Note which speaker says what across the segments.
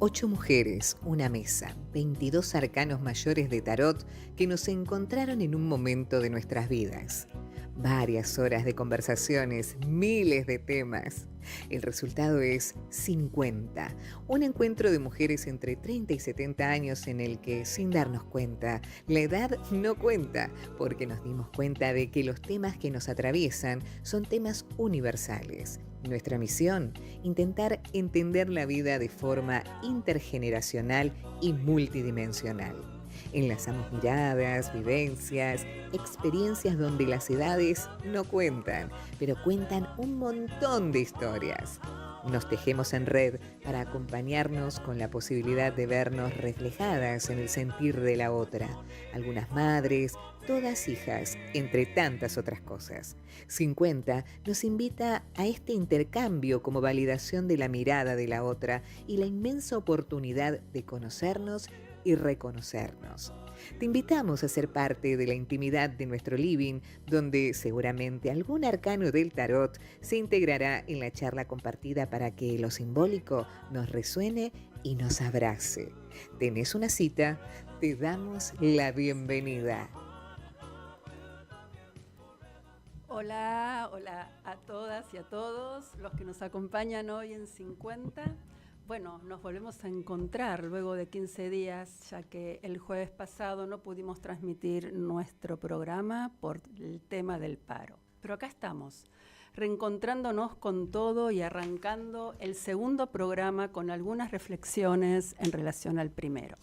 Speaker 1: 8 mujeres, una mesa, 22 arcanos mayores de tarot que nos encontraron en un momento de nuestras vidas. Varias horas de conversaciones, miles de temas. El resultado es 50, un encuentro de mujeres entre 30 y 70 años en el que, sin darnos cuenta, la edad no cuenta, porque nos dimos cuenta de que los temas que nos atraviesan son temas universales. Nuestra misión, intentar entender la vida de forma intergeneracional y multidimensional. Enlazamos miradas, vivencias, experiencias donde las edades no cuentan, pero cuentan un montón de historias. Nos tejemos en red para acompañarnos con la posibilidad de vernos reflejadas en el sentir de la otra. Algunas madres, todas hijas, entre tantas otras cosas. 50 nos invita a este intercambio como validación de la mirada de la otra y la inmensa oportunidad de conocernos y reconocernos. Te invitamos a ser parte de la intimidad de nuestro living, donde seguramente algún arcano del tarot se integrará en la charla compartida para que lo simbólico nos resuene y nos abrace. ¿Tenés una cita? Te damos la bienvenida.
Speaker 2: Hola, hola a todas y a todos los que nos acompañan hoy en 50. Bueno, nos volvemos a encontrar luego de 15 días, ya que el jueves pasado no pudimos transmitir nuestro programa por el tema del paro. Pero acá estamos, reencontrándonos con todo y arrancando el segundo programa con algunas reflexiones en relación al primero.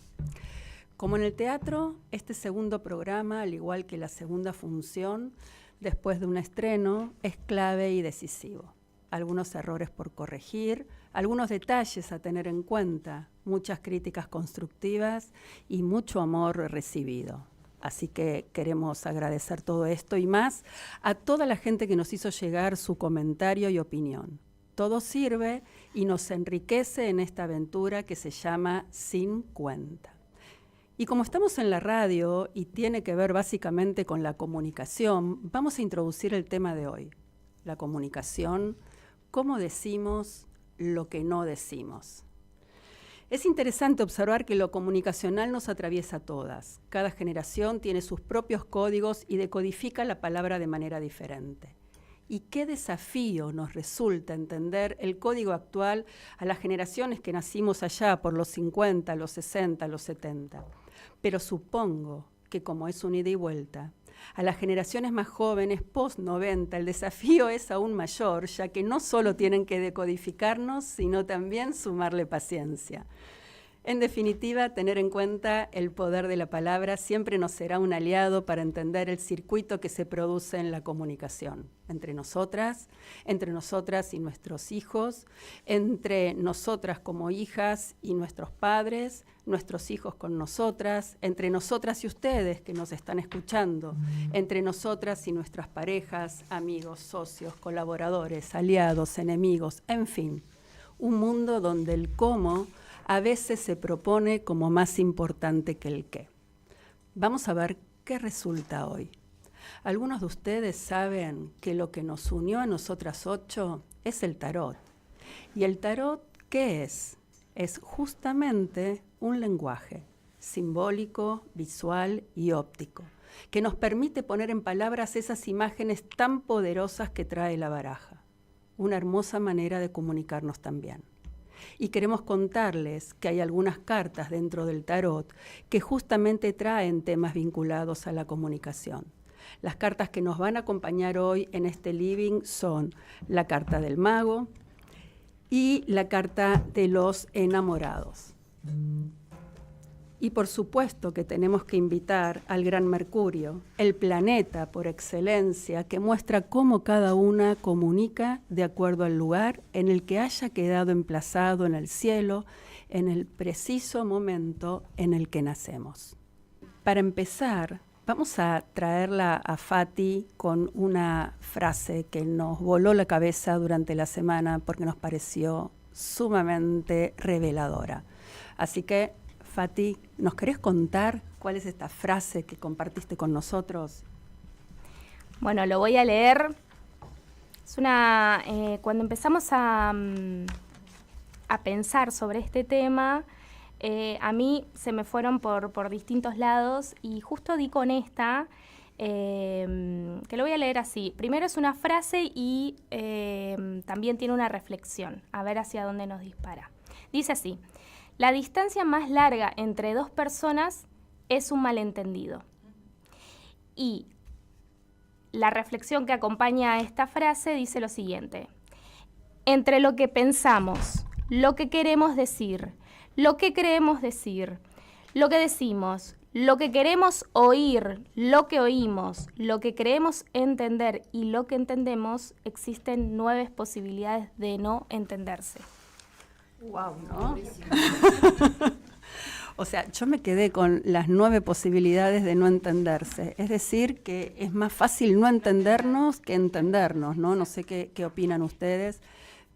Speaker 2: Como en el teatro, este segundo programa, al igual que la segunda función, después de un estreno, es clave y decisivo. Algunos errores por corregir, algunos detalles a tener en cuenta, muchas críticas constructivas y mucho amor recibido. Así que queremos agradecer todo esto y más a toda la gente que nos hizo llegar su comentario y opinión. Todo sirve y nos enriquece en esta aventura que se llama 50. Y como estamos en la radio y tiene que ver básicamente con la comunicación, vamos a introducir el tema de hoy, la comunicación. ¿Cómo decimos lo que no decimos? Es interesante observar que lo comunicacional nos atraviesa a todas. Cada generación tiene sus propios códigos y decodifica la palabra de manera diferente. Y qué desafío nos resulta entender el código actual a las generaciones que nacimos allá por los 50, los 60, los 70. Pero supongo que como es un ida y vuelta, a las generaciones más jóvenes, post-90, el desafío es aún mayor, ya que no solo tienen que decodificarnos, sino también sumarle paciencia. En definitiva, tener en cuenta el poder de la palabra siempre nos será un aliado para entender el circuito que se produce en la comunicación, entre nosotras y nuestros hijos, entre nosotras como hijas y nuestros padres, nuestros hijos con nosotras, entre nosotras y ustedes que nos están escuchando, entre nosotras y nuestras parejas, amigos, socios, colaboradores, aliados, enemigos, en fin, un mundo donde el cómo a veces se propone como más importante que el qué. Vamos a ver qué resulta hoy. Algunos de ustedes saben que lo que nos unió a nosotras 8 es el tarot. ¿Y el tarot qué es? Es justamente un lenguaje simbólico, visual y óptico, que nos permite poner en palabras esas imágenes tan poderosas que trae la baraja. Una hermosa manera de comunicarnos también. Y queremos contarles que hay algunas cartas dentro del tarot que justamente traen temas vinculados a la comunicación. Las cartas que nos van a acompañar hoy en este living son la carta del mago y la carta de los enamorados. Y por supuesto que tenemos que invitar al gran Mercurio, el planeta por excelencia, que muestra cómo cada una comunica de acuerdo al lugar en el que haya quedado emplazado en el cielo, en el preciso momento en el que nacemos. Para empezar, vamos a traerla a Fati con una frase que nos voló la cabeza durante la semana porque nos pareció sumamente reveladora. Así que, Fati, ¿nos querés contar cuál es esta frase que compartiste con nosotros?
Speaker 3: Bueno, lo voy a leer. Es una... cuando empezamos a a pensar sobre este tema, a mí se me fueron por distintos lados y justo di con esta, que lo voy a leer así. Primero es una frase y también tiene una reflexión, a ver hacia dónde nos dispara. Dice así: la distancia más larga entre dos personas es un malentendido. Y la reflexión que acompaña a esta frase dice lo siguiente: entre lo que pensamos, lo que queremos decir, lo que creemos decir, lo que decimos, lo que queremos oír, lo que oímos, lo que creemos entender y lo que entendemos, existen 9 posibilidades de no entenderse.
Speaker 2: Wow, ¿no? O sea, yo me quedé con las 9 posibilidades de no entenderse. Es decir, que es más fácil no entendernos que entendernos, ¿no? No sé qué opinan ustedes,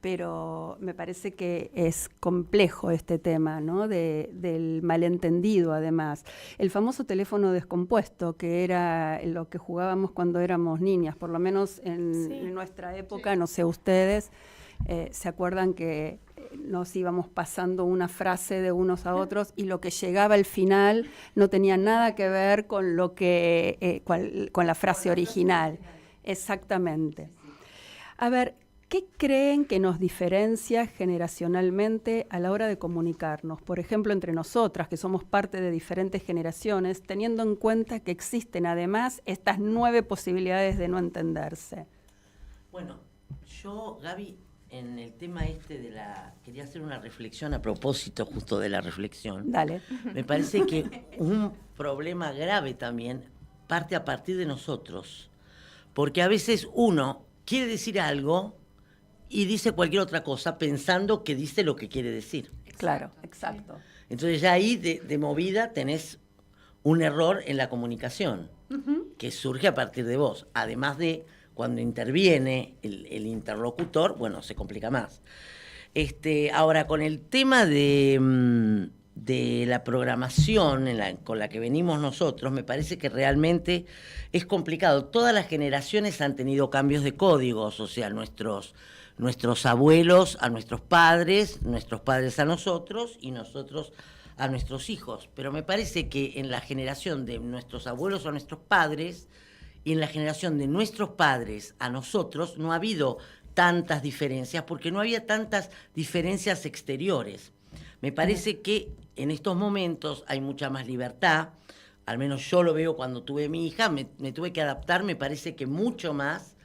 Speaker 2: pero me parece que es complejo este tema, ¿no? Del malentendido, además. El famoso teléfono descompuesto, que era lo que jugábamos cuando éramos niñas, por lo menos en nuestra época, no sé ustedes, ¿se acuerdan que nos íbamos pasando una frase de unos a otros y lo que llegaba al final no tenía nada que ver con lo que con la frase original? Exactamente. A ver, ¿qué creen que nos diferencia generacionalmente a la hora de comunicarnos? Por ejemplo, entre nosotras, que somos parte de diferentes generaciones, teniendo en cuenta que existen además estas 9 posibilidades de no entenderse.
Speaker 4: Bueno, yo, Gaby, en el tema quería hacer una reflexión a propósito justo de la reflexión.
Speaker 2: Dale.
Speaker 4: Me parece que un problema grave también parte a partir de nosotros, porque a veces uno quiere decir algo y dice cualquier otra cosa pensando que dice lo que quiere decir.
Speaker 2: Claro, exacto.
Speaker 4: Entonces ya ahí de movida tenés un error en la comunicación, que surge a partir de vos, además de cuando interviene el interlocutor, bueno, se complica más. Ahora, con el tema de la programación con la que venimos nosotros, me parece que realmente es complicado. Todas las generaciones han tenido cambios de códigos, o sea, nuestros abuelos a nuestros padres a nosotros y nosotros a nuestros hijos. Pero me parece que en la generación de nuestros abuelos a nuestros padres y en la generación de nuestros padres a nosotros no ha habido tantas diferencias porque no había tantas diferencias exteriores. Me parece que en estos momentos hay mucha más libertad, al menos yo lo veo cuando tuve mi hija, me tuve que adaptar, me parece que mucho más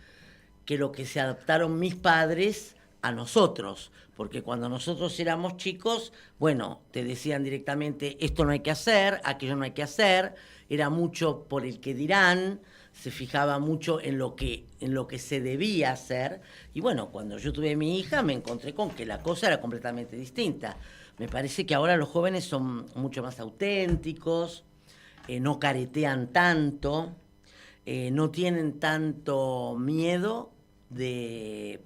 Speaker 4: que lo que se adaptaron mis padres a nosotros, porque cuando nosotros éramos chicos, bueno, te decían directamente, esto no hay que hacer, aquello no hay que hacer, era mucho por el que dirán, se fijaba mucho en lo que se debía hacer, y bueno, cuando yo tuve mi hija me encontré con que la cosa era completamente distinta. Me parece que ahora los jóvenes son mucho más auténticos, no caretean tanto, no tienen tanto miedo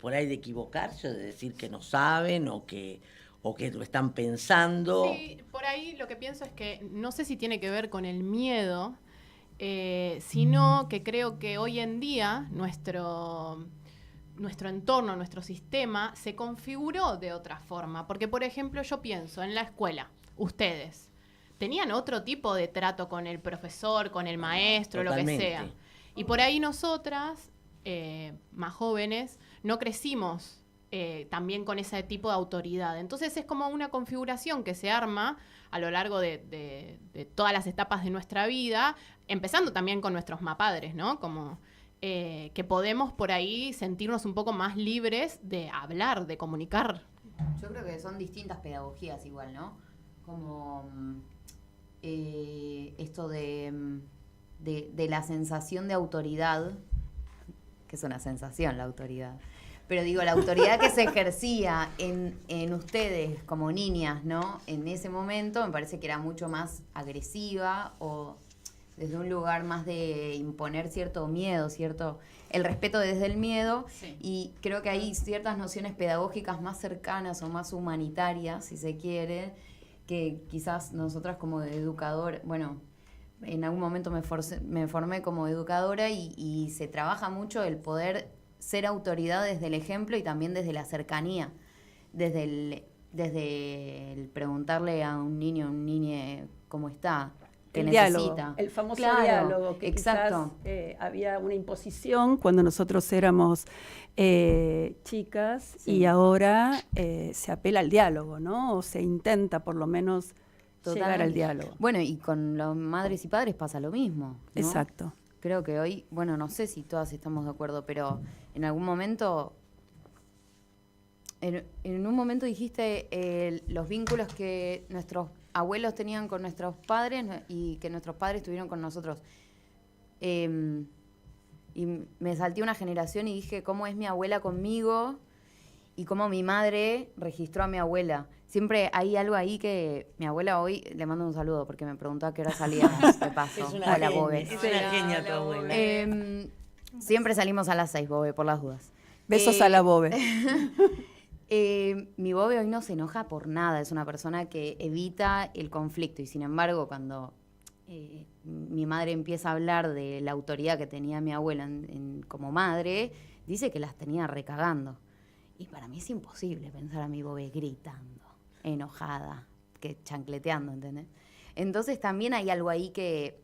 Speaker 4: por ahí de equivocarse, de decir que no saben o que lo están pensando.
Speaker 5: Sí, por ahí lo que pienso es que no sé si tiene que ver con el miedo, sino que creo que hoy en día nuestro entorno, nuestro sistema se configuró de otra forma. Porque, por ejemplo, yo pienso en la escuela, ustedes tenían otro tipo de trato con el profesor, con el maestro, totalmente, lo que sea. Y por ahí nosotras, más jóvenes, no crecimos también con ese tipo de autoridad. Entonces es como una configuración que se arma a lo largo de todas las etapas de nuestra vida, empezando también con nuestros mapadres, ¿no? Como que podemos por ahí sentirnos un poco más libres de hablar, de comunicar.
Speaker 6: Yo creo que son distintas pedagogías igual, ¿no? Como esto de la sensación de autoridad, que es una sensación la autoridad, pero digo, la autoridad que se ejercía en ustedes como niñas, ¿no? En ese momento me parece que era mucho más agresiva o desde un lugar más de imponer cierto miedo, el respeto desde el miedo, sí. Y creo que hay ciertas nociones pedagógicas más cercanas o más humanitarias, si se quiere, que quizás nosotras como educador, bueno, en algún momento me formé como educadora y se trabaja mucho el poder ser autoridad desde el ejemplo y también desde la cercanía, desde desde el preguntarle a un niño o un niñe cómo está, qué
Speaker 2: El
Speaker 6: necesita.
Speaker 2: diálogo, el famoso
Speaker 6: Claro,
Speaker 2: diálogo, que
Speaker 6: exacto.
Speaker 2: quizás había una imposición cuando nosotros éramos chicas,
Speaker 6: Sí.
Speaker 2: y ahora se apela al diálogo, ¿no? O se intenta por lo menos llegar al
Speaker 6: Totalmente.
Speaker 2: diálogo.
Speaker 6: Bueno, y con los madres y padres pasa lo mismo, ¿no?
Speaker 2: Exacto.
Speaker 6: Creo que hoy, bueno, no sé si todas estamos de acuerdo, pero en algún momento, en un momento dijiste los vínculos que nuestros abuelos tenían con nuestros padres y que nuestros padres tuvieron con nosotros. Y me salté una generación y dije cómo es mi abuela conmigo y cómo mi madre registró a mi abuela. Siempre hay algo ahí que mi abuela hoy, le mando un saludo porque me preguntó a qué hora salíamos, de paso.
Speaker 4: Es una
Speaker 6: Hola,
Speaker 4: genia,
Speaker 6: Bobe.
Speaker 4: es una genia tu abuela.
Speaker 6: Siempre salimos a las 6, Bobe, por las dudas.
Speaker 2: Besos a la Bobe.
Speaker 6: Mi Bobe hoy no se enoja por nada, es una persona que evita el conflicto y sin embargo cuando mi madre empieza a hablar de la autoridad que tenía mi abuela como madre, dice que las tenía recagando. Y para mí es imposible pensar a mi Bobe gritando, enojada, que chancleteando, ¿entendés? Entonces también hay algo ahí que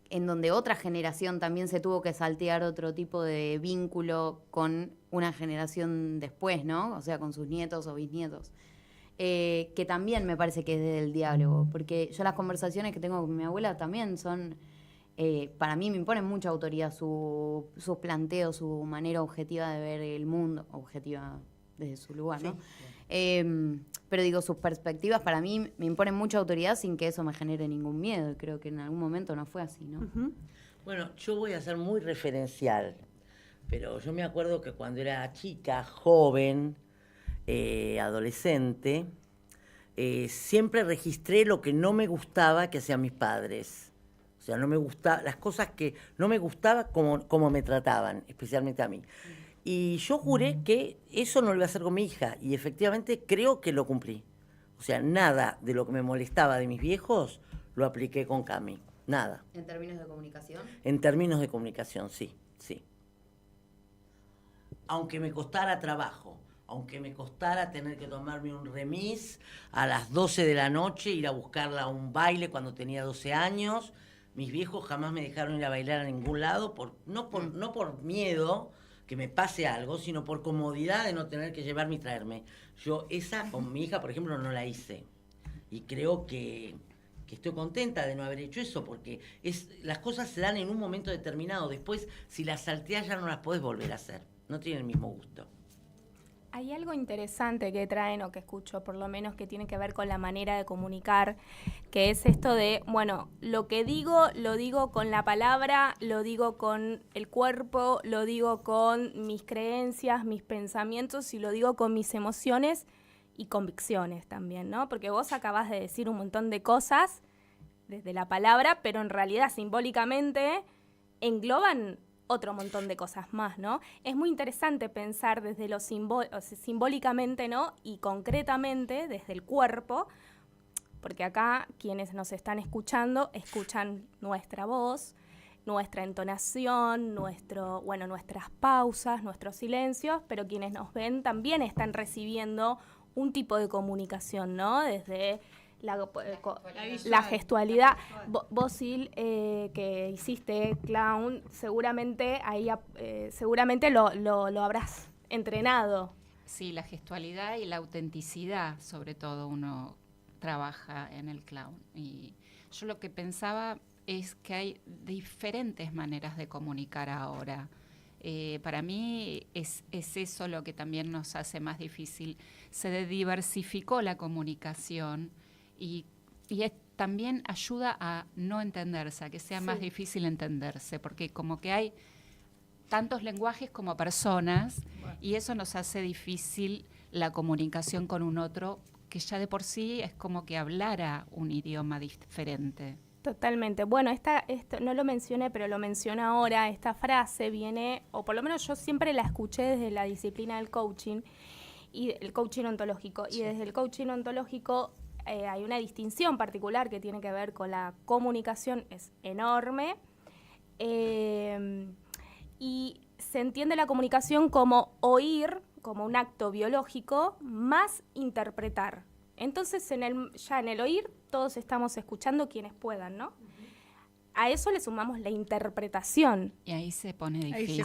Speaker 6: en donde otra generación también se tuvo que saltear otro tipo de vínculo con una generación después, ¿no? O sea, con sus nietos o bisnietos. Que también me parece que es desde el diálogo, porque yo las conversaciones que tengo con mi abuela también son, para mí me imponen mucha autoridad sus planteos, su manera objetiva de ver el mundo, objetiva desde su lugar, ¿no? Pero digo, sus perspectivas para mí me imponen mucha autoridad sin que eso me genere ningún miedo, y creo que en algún momento no fue así, ¿no?
Speaker 2: Ujú.
Speaker 4: Bueno, yo voy a ser muy referencial, pero yo me acuerdo que cuando era chica, joven, adolescente, siempre registré lo que no me gustaba que hacían mis padres. O sea, no me gustaba, las cosas que no me gustaba como me trataban, especialmente a mí. Y yo juré que eso no lo iba a hacer con mi hija, y efectivamente creo que lo cumplí. O sea, nada de lo que me molestaba de mis viejos lo apliqué con Cami, nada.
Speaker 6: ¿En términos de comunicación?
Speaker 4: En términos de comunicación, sí. Aunque me costara trabajo, aunque me costara tener que tomarme un remis a las 12 de la noche, ir a buscarla a un baile cuando tenía 12 años, mis viejos jamás me dejaron ir a bailar a ningún lado, no por miedo que me pase algo, sino por comodidad de no tener que llevarme y traerme. Yo esa con mi hija, por ejemplo, no la hice. Y creo que estoy contenta de no haber hecho eso, porque las cosas se dan en un momento determinado. Después, si las salteas ya no las podés volver a hacer. No tiene el mismo gusto.
Speaker 3: Hay algo interesante que traen o que escucho, por lo menos, que tiene que ver con la manera de comunicar, que es esto de, bueno, lo que digo, lo digo con la palabra, lo digo con el cuerpo, lo digo con mis creencias, mis pensamientos y lo digo con mis emociones y convicciones también, ¿no? Porque vos acabás de decir un montón de cosas desde la palabra, pero en realidad simbólicamente engloban otro montón de cosas más, ¿no? Es muy interesante pensar desde lo simbólicamente, ¿no? Y concretamente desde el cuerpo, porque acá quienes nos están escuchando escuchan nuestra voz, nuestra entonación, nuestras pausas, nuestros silencios, pero quienes nos ven también están recibiendo un tipo de comunicación, ¿no? Desde la gestualidad. Vos, Sil, que hiciste clown, seguramente ahí seguramente lo habrás entrenado.
Speaker 7: Sí, la gestualidad y la autenticidad, sobre todo, uno trabaja en el clown. Y yo lo que pensaba es que hay diferentes maneras de comunicar ahora. Para mí es eso lo que también nos hace más difícil. Se diversificó la comunicación y también ayuda a no entenderse, a que sea más difícil entenderse, porque como que hay tantos lenguajes como personas, y eso nos hace difícil la comunicación con un otro que ya de por sí es como que hablara un idioma diferente.
Speaker 3: Totalmente. Bueno, esto no lo mencioné, pero lo menciono ahora. Esta frase viene, o por lo menos yo siempre la escuché desde la disciplina del coaching, y el coaching ontológico. Sí. Y desde el coaching ontológico hay una distinción particular que tiene que ver con la comunicación, es enorme. Y se entiende la comunicación como oír, como un acto biológico, más interpretar. Entonces, ya en el oír, todos estamos escuchando quienes puedan, ¿no? A eso le sumamos la interpretación.
Speaker 7: Y ahí se pone
Speaker 8: Ahí se
Speaker 7: difícil.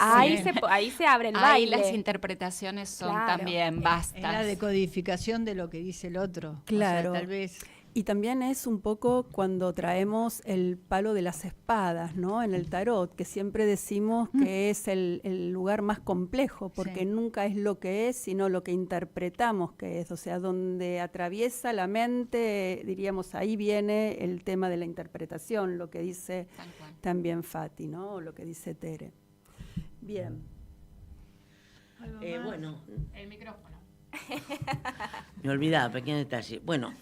Speaker 3: Ahí se abre el
Speaker 7: Ahí
Speaker 3: baile.
Speaker 7: las interpretaciones son
Speaker 3: Claro.
Speaker 7: también vastas.
Speaker 8: En la decodificación de lo que dice el otro.
Speaker 2: Claro.
Speaker 8: O sea, tal vez...
Speaker 2: Y también es un poco cuando traemos el palo de las espadas, ¿no? En el tarot, que siempre decimos que es el lugar más complejo, porque
Speaker 8: Sí.
Speaker 2: nunca es lo que es, sino lo que interpretamos que es. O sea, donde atraviesa la mente, diríamos, ahí viene el tema de la interpretación, lo que dice
Speaker 7: Tal cual.
Speaker 2: también Fati, ¿no? O lo que dice Tere. Bien.
Speaker 4: Bueno,
Speaker 5: El micrófono.
Speaker 4: me olvidaba, pequeño detalle. Bueno,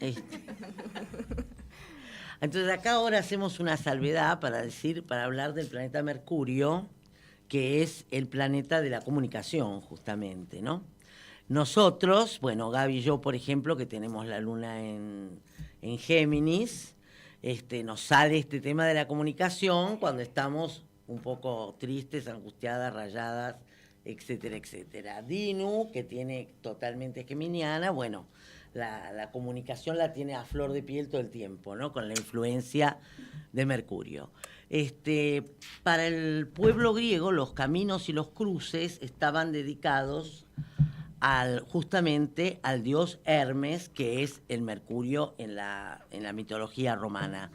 Speaker 4: entonces acá ahora hacemos una salvedad para hablar del planeta Mercurio, que es el planeta de la comunicación, justamente, ¿no? Nosotros, bueno, Gaby y yo, por ejemplo, que tenemos la luna en Géminis, nos sale este tema de la comunicación cuando estamos un poco tristes, angustiadas, rayadas, etcétera, etcétera. Dinu, que tiene totalmente geminiana, bueno, la comunicación la tiene a flor de piel todo el tiempo, ¿no? Con la influencia de Mercurio. Para el pueblo griego, los caminos y los cruces estaban dedicados justamente al dios Hermes, que es el Mercurio en la mitología romana,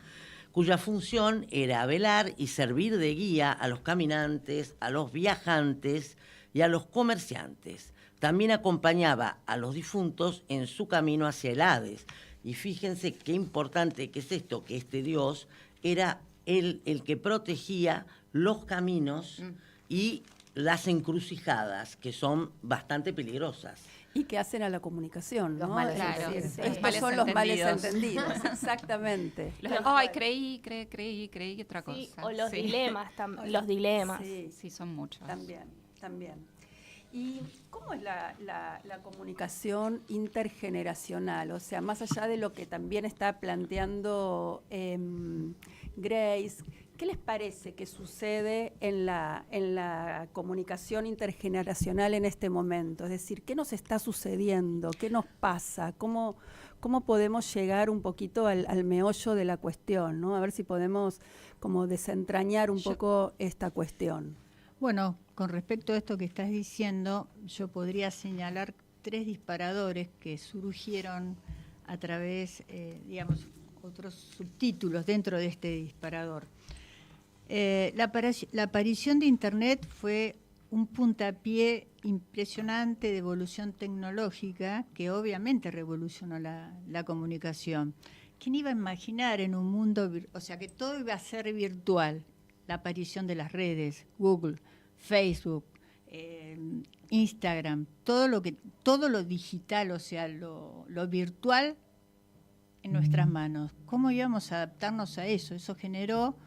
Speaker 4: cuya función era velar y servir de guía a los caminantes, a los viajantes y a los comerciantes. También acompañaba a los difuntos en su camino hacia el Hades. Y fíjense qué importante que es esto, que este dios era el que protegía los caminos y las encrucijadas, que son bastante peligrosas.
Speaker 2: Y que hacen a la comunicación, ¿no?
Speaker 6: Los males
Speaker 2: Es decir,
Speaker 7: entendidos.
Speaker 2: estos
Speaker 7: Males
Speaker 2: son los males
Speaker 7: entendidos.
Speaker 2: entendidos, exactamente.
Speaker 7: Ay, creí otra cosa.
Speaker 3: Sí, o los
Speaker 7: Sí.
Speaker 3: dilemas, los dilemas.
Speaker 2: Sí,
Speaker 7: Sí, son muchos.
Speaker 2: también. ¿Y cómo es la comunicación intergeneracional? O sea, más allá de lo que también está planteando Grace, ¿qué les parece que sucede en la comunicación intergeneracional en este momento? Es decir, ¿qué nos está sucediendo? ¿Qué nos pasa? ¿Cómo podemos llegar un poquito al meollo de la cuestión, ¿no? A ver si podemos como desentrañar un poco esta cuestión.
Speaker 8: Bueno, con respecto a esto que estás diciendo, yo podría señalar 3 disparadores que surgieron a través, digamos, otros subtítulos dentro de este disparador. La aparición de Internet fue un puntapié impresionante de evolución tecnológica que obviamente revolucionó la comunicación. ¿Quién iba a imaginar en un mundo, o sea, que todo iba a ser virtual? La aparición de las redes, Google, Facebook, Instagram, todo lo digital, o sea, lo virtual en nuestras manos. ¿Cómo íbamos a adaptarnos a eso? Eso generó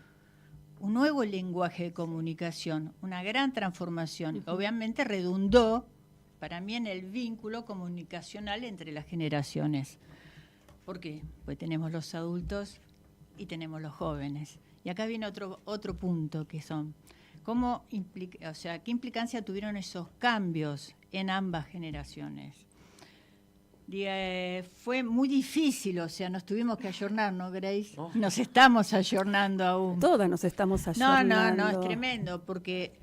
Speaker 8: un nuevo lenguaje de comunicación, una gran transformación. Obviamente redundó para mí en el vínculo comunicacional entre las generaciones. ¿Por qué? Pues tenemos los adultos y tenemos los jóvenes. Y acá viene otro punto, que son qué implicancia tuvieron esos cambios en ambas generaciones. Fue muy difícil, o sea, nos tuvimos que ayornar, ¿no, Grace?
Speaker 4: Oh.
Speaker 8: Nos estamos ayornando aún.
Speaker 2: Todas nos estamos ayornando.
Speaker 8: No, es tremendo, porque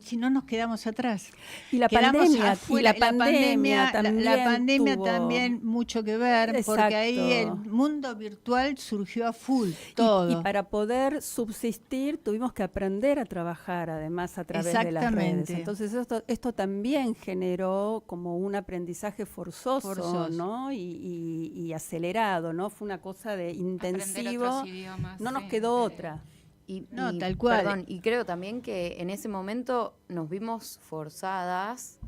Speaker 8: si no nos quedamos atrás.
Speaker 2: Y la
Speaker 8: Quedamos
Speaker 2: pandemia,
Speaker 8: afuera.
Speaker 2: la pandemia
Speaker 8: también también mucho que ver, porque
Speaker 2: Exacto.
Speaker 8: ahí el mundo virtual surgió a full, todo.
Speaker 2: Y para poder subsistir tuvimos que aprender a trabajar además a través de las redes.
Speaker 8: Exactamente.
Speaker 2: Entonces esto también generó como un aprendizaje forzoso. ¿no? Y acelerado, ¿no? Fue una cosa de
Speaker 7: Aprender
Speaker 2: intensivo.
Speaker 7: otros idiomas,
Speaker 2: No nos
Speaker 7: sí.
Speaker 2: quedó otra.
Speaker 8: No, tal cual.
Speaker 6: Perdón, y creo también que en ese momento nos vimos forzadas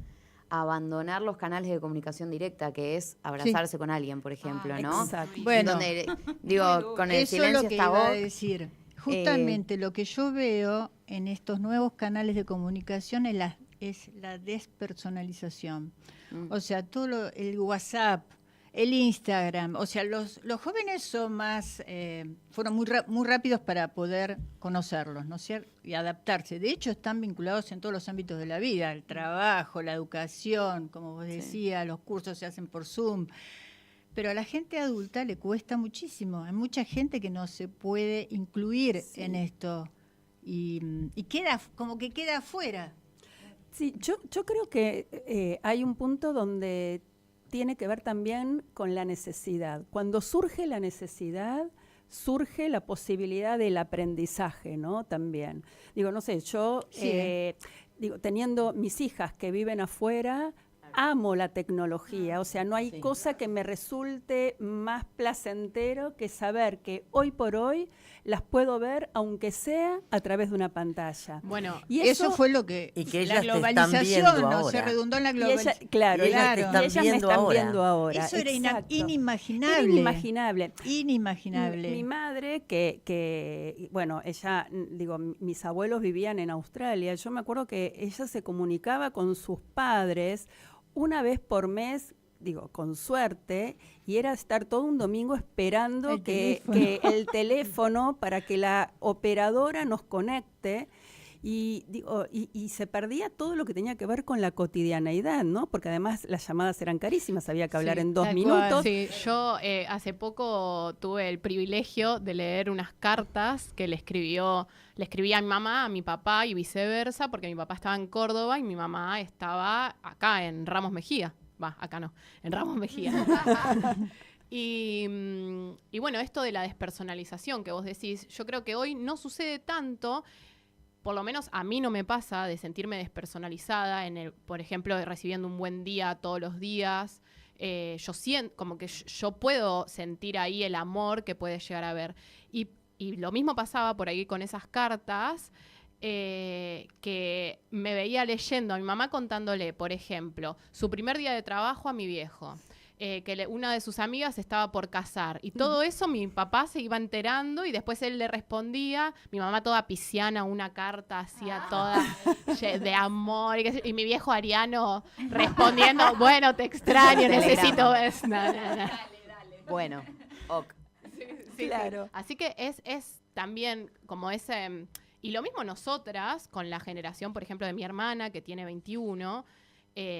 Speaker 6: a abandonar los canales de comunicación directa, que es abrazarse con alguien, por ejemplo, ¿no?
Speaker 2: Exacto.
Speaker 8: Bueno,
Speaker 6: Donde, digo, con el
Speaker 8: eso es
Speaker 6: silencio
Speaker 8: lo que
Speaker 6: está
Speaker 8: iba a
Speaker 6: vos.
Speaker 8: decir. Justamente lo que yo veo en estos nuevos canales de comunicación es la despersonalización. O sea, el WhatsApp, el Instagram, o sea, los jóvenes son más, fueron muy rápidos para poder conocerlos, ¿no es cierto? Y adaptarse. De hecho, están vinculados en todos los ámbitos de la vida, el trabajo, la educación, como vos decías, los cursos se hacen por Zoom. pero a la gente adulta le cuesta muchísimo. Hay mucha gente que no se puede incluir en esto y queda como que queda afuera.
Speaker 2: Sí, yo creo que hay un punto donde tiene que ver también con la necesidad. Cuando surge la necesidad, surge la posibilidad del aprendizaje, ¿no? También. Digo, no sé, yo, teniendo mis hijas que viven afuera, amo la tecnología, o sea, no hay cosa que me resulte más placentero que saber que hoy por hoy las puedo ver, aunque sea a través de una pantalla.
Speaker 5: Bueno,
Speaker 2: y
Speaker 8: eso fue lo que
Speaker 4: y que
Speaker 8: la
Speaker 4: ellas te están
Speaker 8: globalización,
Speaker 4: viendo
Speaker 8: ¿no?
Speaker 4: ahora.
Speaker 8: Se redundó en la
Speaker 2: y
Speaker 8: globalización.
Speaker 2: claro,
Speaker 4: Y ellas te
Speaker 2: y
Speaker 4: están
Speaker 2: ellas me
Speaker 4: viendo
Speaker 2: están
Speaker 4: ahora.
Speaker 2: viendo ahora.
Speaker 8: Eso era
Speaker 2: Exacto.
Speaker 8: inimaginable.
Speaker 2: Era inimaginable.
Speaker 8: Inimaginable.
Speaker 2: Mi madre, que bueno, ella, digo, mis abuelos vivían en Australia. Yo me acuerdo que ella se comunicaba con sus padres una vez por mes, digo, con suerte, y era estar todo un domingo esperando que el teléfono para que la operadora nos conecte. Y, digo, y se perdía todo lo que tenía que ver con la cotidianeidad, ¿no? Porque además las llamadas eran carísimas, había que hablar en 2
Speaker 8: tal
Speaker 2: minutos.
Speaker 8: cual.
Speaker 5: Sí, yo hace poco tuve el privilegio de leer unas cartas que le escribía a mi mamá, a mi papá y viceversa, porque mi papá estaba en Córdoba y mi mamá estaba acá en Ramos Mejía. Va, acá no, en Ramos Mejía. Y bueno, esto de la despersonalización que vos decís, yo creo que hoy no sucede tanto. Por lo menos a mí no me pasa de sentirme despersonalizada por ejemplo, recibiendo un buen día todos los días. Yo siento como que yo puedo sentir ahí el amor que puede llegar a haber. Y lo mismo pasaba por ahí con esas cartas, que me veía leyendo a mi mamá contándole, por ejemplo, su primer día de trabajo a mi viejo. Que una de sus amigas estaba por casar. Y todo eso mi papá se iba enterando y después él le respondía. Mi mamá toda pisciana, una carta hacía toda de amor. Y mi viejo ariano respondiendo, bueno, te extraño, necesito ver. No.
Speaker 6: Bueno, ok.
Speaker 5: Sí,
Speaker 2: Claro.
Speaker 5: sí. Así que es también como ese... Y lo mismo nosotras, con la generación, por ejemplo, de mi hermana, que tiene 21,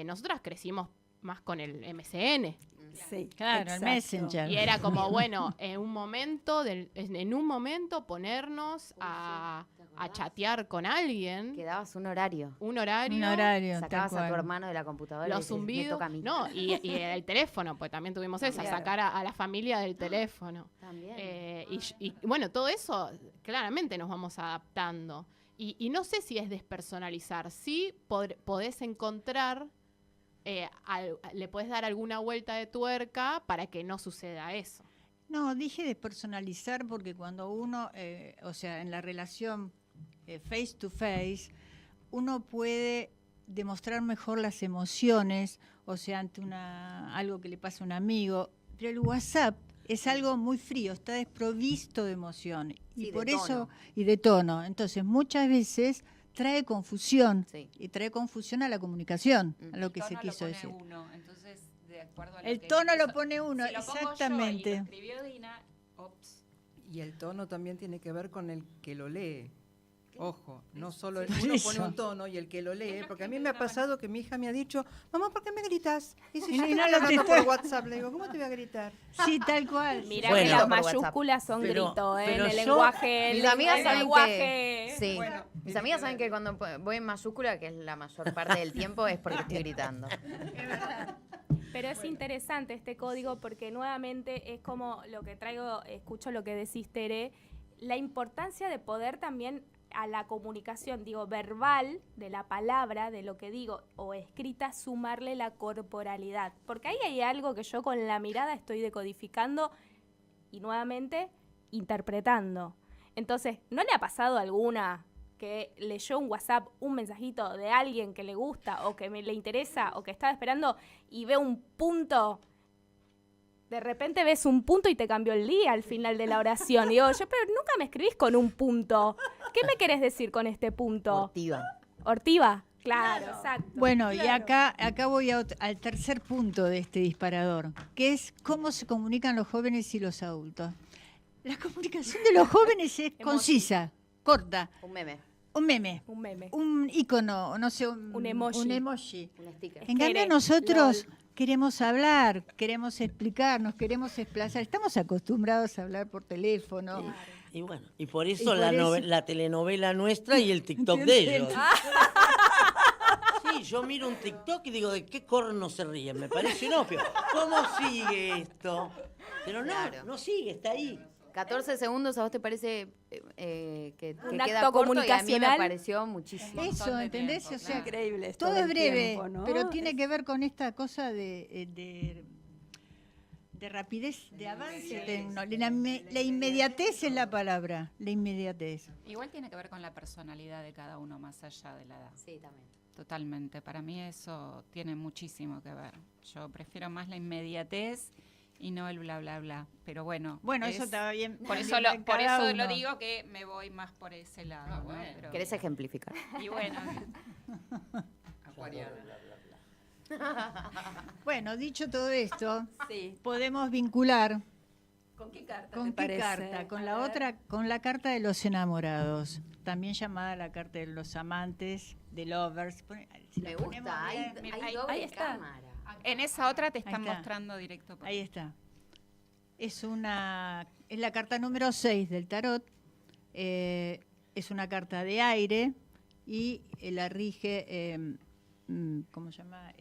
Speaker 5: nosotras crecimos más con el MSN.
Speaker 2: Sí,
Speaker 8: Claro,
Speaker 2: exacto.
Speaker 8: el Messenger.
Speaker 5: Y era como, bueno, en un momento ponernos a chatear con alguien,
Speaker 6: Quedabas un horario.
Speaker 5: un horario,
Speaker 8: Un horario,
Speaker 6: Sacabas
Speaker 8: tal
Speaker 6: a tu
Speaker 8: cual.
Speaker 6: hermano de la computadora y
Speaker 5: los
Speaker 6: decías, me
Speaker 5: zumbidos,
Speaker 6: toca a mí.
Speaker 5: no, y el teléfono, pues también tuvimos esa,
Speaker 6: Claro.
Speaker 5: sacar a la familia del teléfono.
Speaker 6: También.
Speaker 5: Y bueno, todo eso claramente nos vamos adaptando. Y no sé si es despersonalizar, sí podés encontrar, le podés dar alguna vuelta de tuerca para que no suceda eso.
Speaker 8: No, dije despersonalizar porque cuando uno, o sea, en la relación face to face, uno puede demostrar mejor las emociones, o sea, ante algo que le pasa a un amigo, pero el WhatsApp es algo muy frío, está desprovisto de emoción y
Speaker 6: Sí,
Speaker 8: por
Speaker 6: de
Speaker 8: eso
Speaker 6: tono.
Speaker 8: y de tono. Entonces, muchas veces trae confusión
Speaker 6: Sí.
Speaker 8: y trae confusión a la comunicación, a lo que
Speaker 7: El
Speaker 8: se
Speaker 7: tono
Speaker 8: quiso
Speaker 7: lo pone
Speaker 8: decir.
Speaker 7: uno, entonces, de acuerdo a lo
Speaker 8: El
Speaker 7: que
Speaker 8: tono lo
Speaker 7: hizo-
Speaker 8: pone uno,
Speaker 7: si lo pongo yo
Speaker 8: exactamente.
Speaker 7: y lo escribió Dina, ops.
Speaker 9: Y el tono también tiene que ver con el que lo lee. Ojo, no solo
Speaker 8: Sí.
Speaker 9: uno
Speaker 8: Eso.
Speaker 9: pone un tono y el que lo lee, porque a mí me ha pasado que mi hija me ha dicho, mamá, ¿por qué me gritas? Y si
Speaker 8: Y
Speaker 9: yo
Speaker 8: no
Speaker 9: te
Speaker 8: lo
Speaker 9: estoy hablando
Speaker 8: grité.
Speaker 9: por WhatsApp, le digo, ¿cómo te voy a gritar?
Speaker 8: Sí, tal cual.
Speaker 3: Mirá
Speaker 4: Bueno.
Speaker 3: que las
Speaker 6: Por WhatsApp.
Speaker 3: mayúsculas son
Speaker 4: Pero-
Speaker 3: grito,
Speaker 4: pero
Speaker 3: en el
Speaker 4: yo-
Speaker 3: lenguaje.
Speaker 6: Mis amigas
Speaker 3: el
Speaker 6: saben
Speaker 3: lenguaje.
Speaker 6: que... Sí,
Speaker 9: Bueno,
Speaker 6: mis amigas saben que cuando voy en mayúscula, que es la mayor parte del tiempo, es porque estoy gritando.
Speaker 3: Pero es interesante este código porque nuevamente es como lo que traigo, escucho lo que decís, Tere, la importancia de poder también a la comunicación, digo, verbal, de la palabra, de lo que digo, o escrita, sumarle la corporalidad. Porque ahí hay algo que yo con la mirada estoy decodificando y nuevamente interpretando. Entonces, ¿no le ha pasado alguna que leyó un WhatsApp, un mensajito de alguien que le gusta o que le interesa o que estaba esperando y ve un punto? De repente ves un punto y te cambió el día al final de la oración. Y digo, pero nunca me escribís con un punto. ¿Qué me querés decir con este punto?
Speaker 6: Ortiva.
Speaker 3: ¿Ortiva? Claro, exacto.
Speaker 8: Bueno, y acá voy al tercer punto de este disparador, que es cómo se comunican los jóvenes y los adultos. La comunicación de los jóvenes es concisa, corta,
Speaker 6: Un meme,
Speaker 8: un meme,
Speaker 3: Un meme.
Speaker 8: un icono, no sé,
Speaker 3: Un emoji.
Speaker 8: un emoji.
Speaker 6: un sticker.
Speaker 8: En cambio
Speaker 3: Tere,
Speaker 8: nosotros queremos hablar, queremos explicarnos, queremos explayar. Estamos acostumbrados a hablar por teléfono.
Speaker 4: Y bueno, y por eso,
Speaker 8: por eso-
Speaker 4: la telenovela nuestra y el TikTok de ellos. Sí, yo miro un TikTok y digo, ¿de qué corno se ríen? Me parece inopio. ¿Cómo sigue esto? Pero no,
Speaker 6: Claro.
Speaker 4: no sigue, está ahí.
Speaker 6: 14 segundos, ¿a vos te parece que
Speaker 3: Un
Speaker 6: queda
Speaker 3: acto
Speaker 6: corto? Y a mí me
Speaker 3: comunicacional.
Speaker 6: pareció muchísimo.
Speaker 8: Eso, ¿entendés?
Speaker 7: tiempo,
Speaker 8: O sea,
Speaker 2: Increíble esto
Speaker 8: todo es
Speaker 2: del
Speaker 8: breve,
Speaker 2: tiempo, ¿no?
Speaker 8: pero tiene que ver con esta cosa de rapidez, de avance tecnológico. La inmediatez es la palabra, la inmediatez.
Speaker 7: Igual tiene que ver con la personalidad de cada uno más allá de la edad.
Speaker 6: Sí, también.
Speaker 7: Totalmente. Para mí eso tiene muchísimo que ver. Yo prefiero más la inmediatez y no el bla, bla, bla. Pero bueno.
Speaker 8: Bueno, eso está bien.
Speaker 7: Por eso,
Speaker 8: bien,
Speaker 7: por
Speaker 8: cada
Speaker 7: eso lo
Speaker 8: uno.
Speaker 7: digo que me voy más por ese lado. ¿no? Pero-
Speaker 6: ¿Querés ejemplificar?
Speaker 7: Y bueno.
Speaker 8: Bueno, dicho todo esto,
Speaker 2: Sí.
Speaker 8: podemos vincular
Speaker 2: ¿Con qué carta
Speaker 8: ¿con
Speaker 2: te
Speaker 8: qué
Speaker 2: parece?
Speaker 8: carta? Con
Speaker 2: A
Speaker 8: la
Speaker 2: ver.
Speaker 8: otra, con la carta de los enamorados, también llamada la carta de los amantes, de lovers. Si la
Speaker 6: Me
Speaker 8: ponemos
Speaker 6: gusta, hay,
Speaker 8: bien,
Speaker 6: hay doble
Speaker 2: ahí está.
Speaker 6: cámara.
Speaker 7: En esa otra te están
Speaker 8: Ahí está.
Speaker 7: mostrando directo. Por
Speaker 8: ahí está. Es la carta número 6 del tarot. Es una carta de aire y la rige, ¿cómo se llama?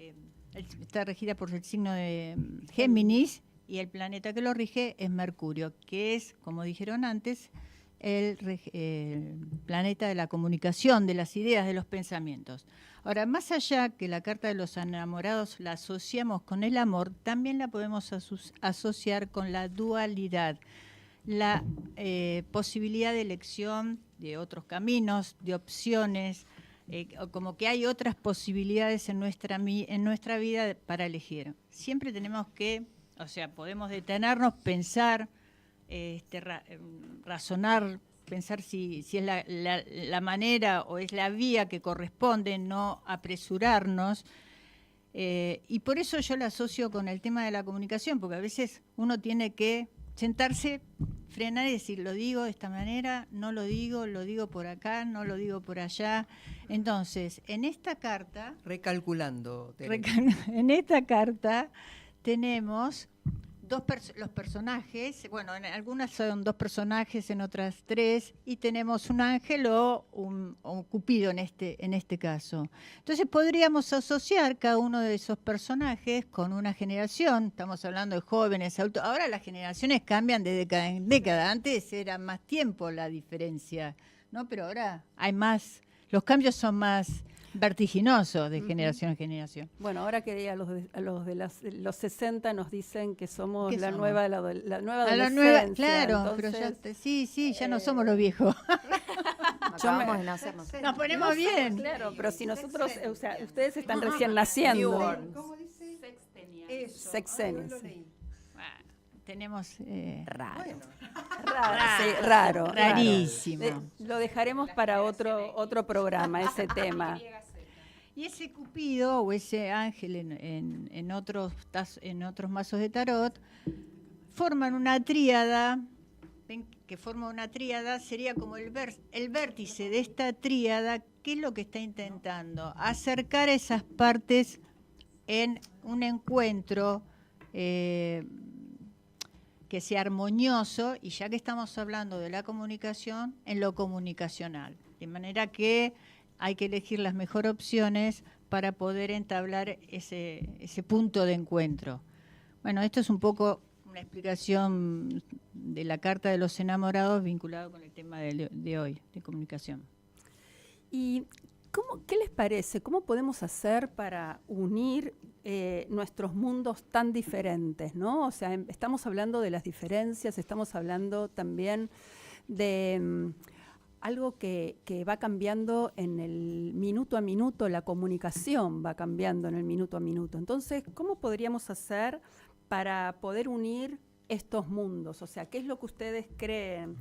Speaker 8: Está regida por el signo de Géminis y el planeta que lo rige es Mercurio, que es, como dijeron antes, el planeta de la comunicación, de las ideas, de los pensamientos. Ahora, más allá que la carta de los enamorados la asociamos con el amor, también la podemos asociar con la dualidad, la posibilidad de elección de otros caminos, de opciones, como que hay otras posibilidades en nuestra vida para elegir. Siempre tenemos que, o sea, podemos detenernos, pensar, razonar, pensar si es la manera o es la vía que corresponde, no apresurarnos. Y por eso yo la asocio con el tema de la comunicación, porque a veces uno tiene que sentarse, frenar y decir, lo digo de esta manera, no lo digo por acá, no lo digo por allá. Entonces, en esta carta,
Speaker 9: Recalculando. Tere.
Speaker 8: en esta carta tenemos los personajes, bueno, en algunas son 2 personajes, en otras 3, y tenemos un ángel o un cupido en este caso. Entonces podríamos asociar cada uno de esos personajes con una generación, estamos hablando de jóvenes, adultos, ahora las generaciones cambian de década en década, antes era más tiempo la diferencia, ¿no? Pero ahora hay más, los cambios son más vertiginosos de generación en generación.
Speaker 2: Bueno, ahora que a los de los 60 nos dicen que somos
Speaker 8: ¿Qué
Speaker 2: la
Speaker 8: somos?
Speaker 2: nueva la nueva
Speaker 8: A la
Speaker 2: adolescencia.
Speaker 8: nueva, claro, pero
Speaker 2: entonces,
Speaker 8: sí, ya no somos los viejos.
Speaker 6: Acabamos de nacer nosotros.
Speaker 8: Nos ponemos bien.
Speaker 2: Claro, pero si nosotros, o sea, ustedes están recién naciendo.
Speaker 9: ¿Cómo dice? Eso.
Speaker 2: Sexenios,
Speaker 9: Ay, no lo
Speaker 2: sí.
Speaker 9: leí.
Speaker 8: Tenemos
Speaker 2: Raro.
Speaker 9: Bueno,
Speaker 2: Raro, sí, raro.
Speaker 8: rarísimo.
Speaker 2: Lo dejaremos para otro programa, ese tema.
Speaker 8: Y ese cupido o ese ángel en otros mazos de tarot forman una tríada. ¿Ven? Que forma una tríada, sería como el vértice de esta tríada. ¿Qué es lo que está intentando? Acercar esas partes en un encuentro que sea armonioso, y ya que estamos hablando de la comunicación, en lo comunicacional. De manera que hay que elegir las mejores opciones para poder entablar ese punto de encuentro. Bueno, esto es un poco una explicación de la carta de los enamorados vinculado con el tema de hoy, de comunicación.
Speaker 2: ¿Y qué les parece? ¿Cómo podemos hacer para unir nuestros mundos tan diferentes, ¿no? O sea, estamos hablando de las diferencias, estamos hablando también de algo que va cambiando en el minuto a minuto, la comunicación va cambiando en el minuto a minuto. Entonces, ¿cómo podríamos hacer para poder unir estos mundos? O sea, ¿qué es lo que ustedes creen?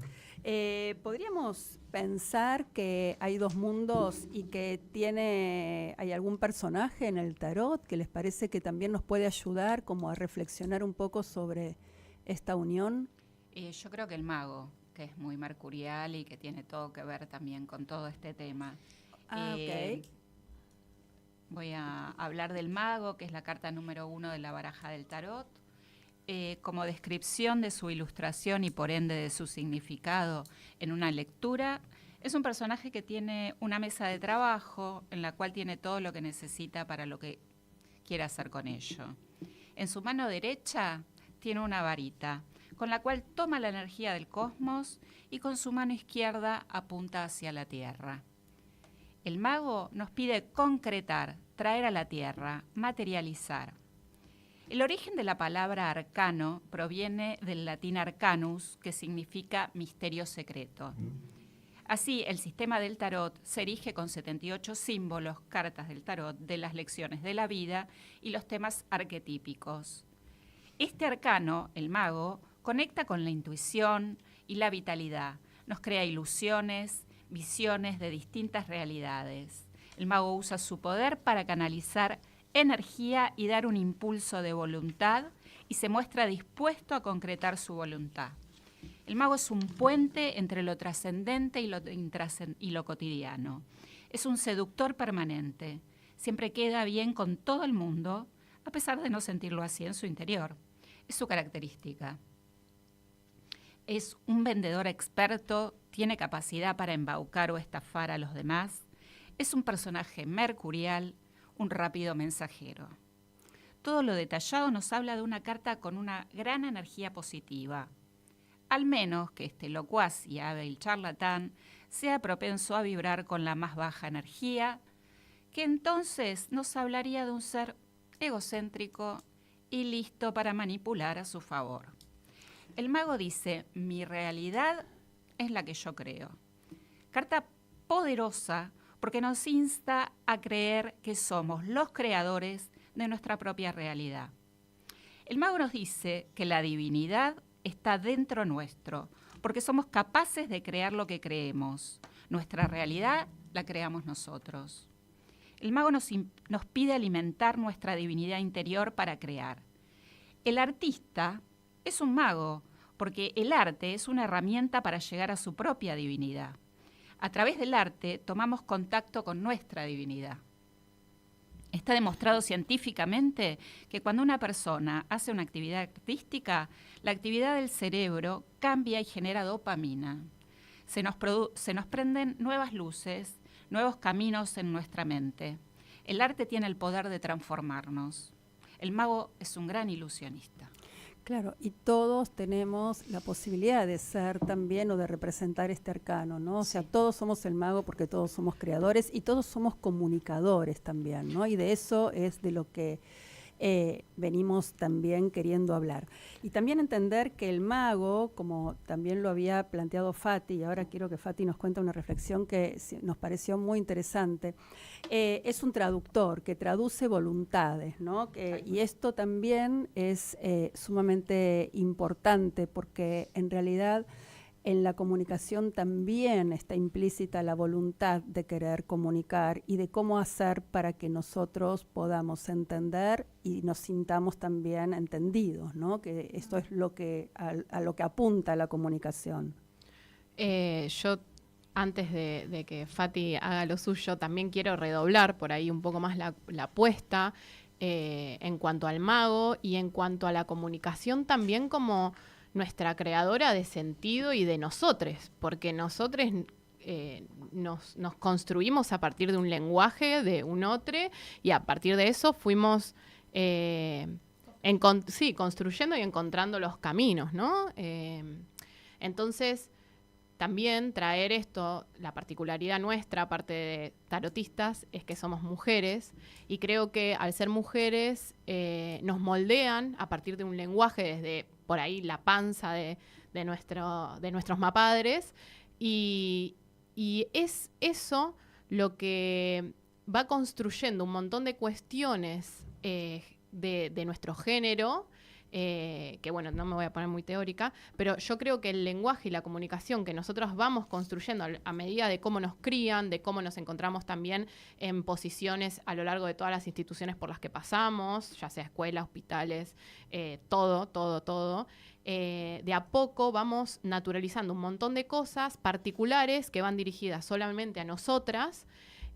Speaker 2: ¿Podríamos pensar que hay 2 mundos y que hay algún personaje en el tarot que les parece que también nos puede ayudar como a reflexionar un poco sobre esta unión?
Speaker 7: Yo creo que el mago, que es muy mercurial y que tiene todo que ver también con todo este tema.
Speaker 2: Ah, ok.
Speaker 7: Voy a hablar del mago, que es la carta número 1 de la baraja del tarot. Como descripción de su ilustración y por ende de su significado en una lectura, es un personaje que tiene una mesa de trabajo en la cual tiene todo lo que necesita para lo que quiere hacer con ello. En su mano derecha tiene una varita, con la cual toma la energía del cosmos y con su mano izquierda apunta hacia la Tierra. El mago nos pide concretar, traer a la Tierra, materializar. El origen de la palabra arcano proviene del latín arcanus, que significa misterio secreto. Así, el sistema del tarot se erige con 78 símbolos, cartas del tarot, de las lecciones de la vida y los temas arquetípicos. Este arcano, el mago, conecta con la intuición y la vitalidad. Nos crea ilusiones, visiones de distintas realidades. El mago usa su poder para canalizar energía y dar un impulso de voluntad y se muestra dispuesto a concretar su voluntad. El mago es un puente entre lo trascendente y lo cotidiano. Es un seductor permanente. Siempre queda bien con todo el mundo, a pesar de no sentirlo así en su interior. Es su característica. Es un vendedor experto, tiene capacidad para embaucar o estafar a los demás. Es un personaje mercurial, un rápido mensajero. Todo lo detallado nos habla de una carta con una gran energía positiva. Al menos que este locuaz y hábil charlatán sea propenso a vibrar con la más baja energía, que entonces nos hablaría de un ser egocéntrico y listo para manipular a su favor. El mago dice, mi realidad es la que yo creo. Carta poderosa porque nos insta a creer que somos los creadores de nuestra propia realidad. El mago nos dice que la divinidad está dentro nuestro, porque somos capaces de crear lo que creemos. Nuestra realidad la creamos nosotros. El mago nos pide alimentar nuestra divinidad interior para crear. El artista es un mago, porque el arte es una herramienta para llegar a su propia divinidad. A través del arte tomamos contacto con nuestra divinidad. Está demostrado científicamente que cuando una persona hace una actividad artística, la actividad del cerebro cambia y genera dopamina. Se nos prenden nuevas luces, nuevos caminos en nuestra mente. El arte tiene el poder de transformarnos. El mago es un gran ilusionista.
Speaker 2: Claro, y todos tenemos la posibilidad de ser también o de representar este arcano, ¿no? O sea, todos somos el mago porque todos somos creadores y todos somos comunicadores también, ¿no? Y de eso es de lo que venimos también queriendo hablar. Y también entender que el mago, como también lo había planteado Fati, y ahora quiero que Fati nos cuente una reflexión que nos pareció muy interesante, es un traductor que traduce voluntades, ¿no? Y esto también es sumamente importante porque en realidad en la comunicación también está implícita la voluntad de querer comunicar y de cómo hacer para que nosotros podamos entender y nos sintamos también entendidos, ¿no? Que esto es lo que a lo que apunta la comunicación.
Speaker 5: Yo, antes de que Fati haga lo suyo, también quiero redoblar por ahí un poco más la apuesta en cuanto al mago y en cuanto a la comunicación también como nuestra creadora de sentido y de nosotros, porque nosotros nos construimos a partir de un lenguaje, de un otro, y a partir de eso fuimos construyendo y encontrando los caminos, ¿no? Entonces, también traer esto, la particularidad nuestra, aparte de tarotistas, es que somos mujeres, y creo que al ser mujeres nos moldean a partir de un lenguaje desde por ahí la panza de nuestros mapadres, y es eso lo que va construyendo un montón de cuestiones de nuestro género, que bueno, no me voy a poner muy teórica, pero yo creo que el lenguaje y la comunicación que nosotros vamos construyendo a medida de cómo nos crían, de cómo nos encontramos también en posiciones a lo largo de todas las instituciones por las que pasamos, ya sea escuelas, hospitales, todo, de a poco vamos naturalizando un montón de cosas particulares que van dirigidas solamente a nosotras,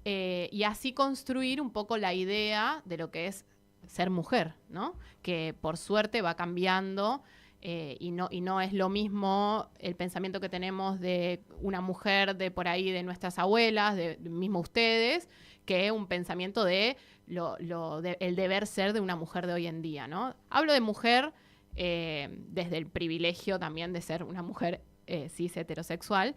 Speaker 5: y así construir un poco la idea de lo que es ser mujer, ¿no? Que por suerte va cambiando y no es lo mismo el pensamiento que tenemos de una mujer de por ahí, de nuestras abuelas, de mismo ustedes, que un pensamiento de el deber ser de una mujer de hoy en día, ¿no? Hablo de mujer desde el privilegio también de ser una mujer cis heterosexual,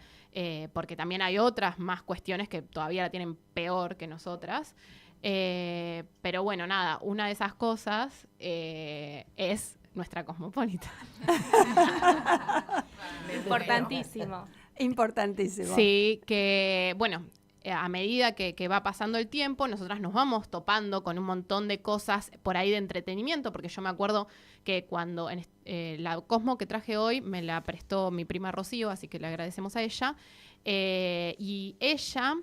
Speaker 5: porque también hay otras más cuestiones que todavía la tienen peor que nosotras. Pero bueno, nada, una de esas cosas es nuestra Cosmopolitan.
Speaker 3: Importantísimo.
Speaker 2: Importantísimo.
Speaker 5: Sí, que bueno, a medida que va pasando el tiempo, nosotras nos vamos topando con un montón de cosas por ahí de entretenimiento, porque yo me acuerdo que cuando la Cosmo que traje hoy me la prestó mi prima Rocío, así que le agradecemos a ella, y ella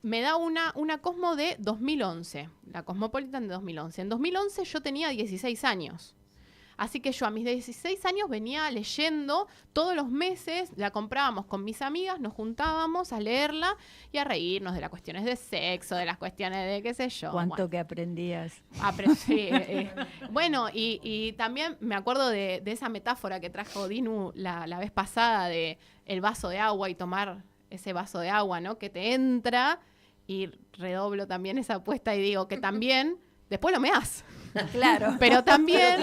Speaker 5: me da una Cosmo de 2011, la Cosmopolitan de 2011. En 2011 yo tenía 16 años. Así que yo a mis 16 años venía leyendo todos los meses, la comprábamos con mis amigas, nos juntábamos a leerla y a reírnos de las cuestiones de sexo, de las cuestiones de qué sé yo.
Speaker 8: ¿Cuánto que aprendías?
Speaker 5: Sí, bueno, y también me acuerdo de esa metáfora que trajo Dinu la vez pasada de el vaso de agua y tomar ese vaso de agua, ¿no? Que te entra, y redoblo también esa apuesta y digo que también después lo meás.
Speaker 2: Claro.
Speaker 5: Pero también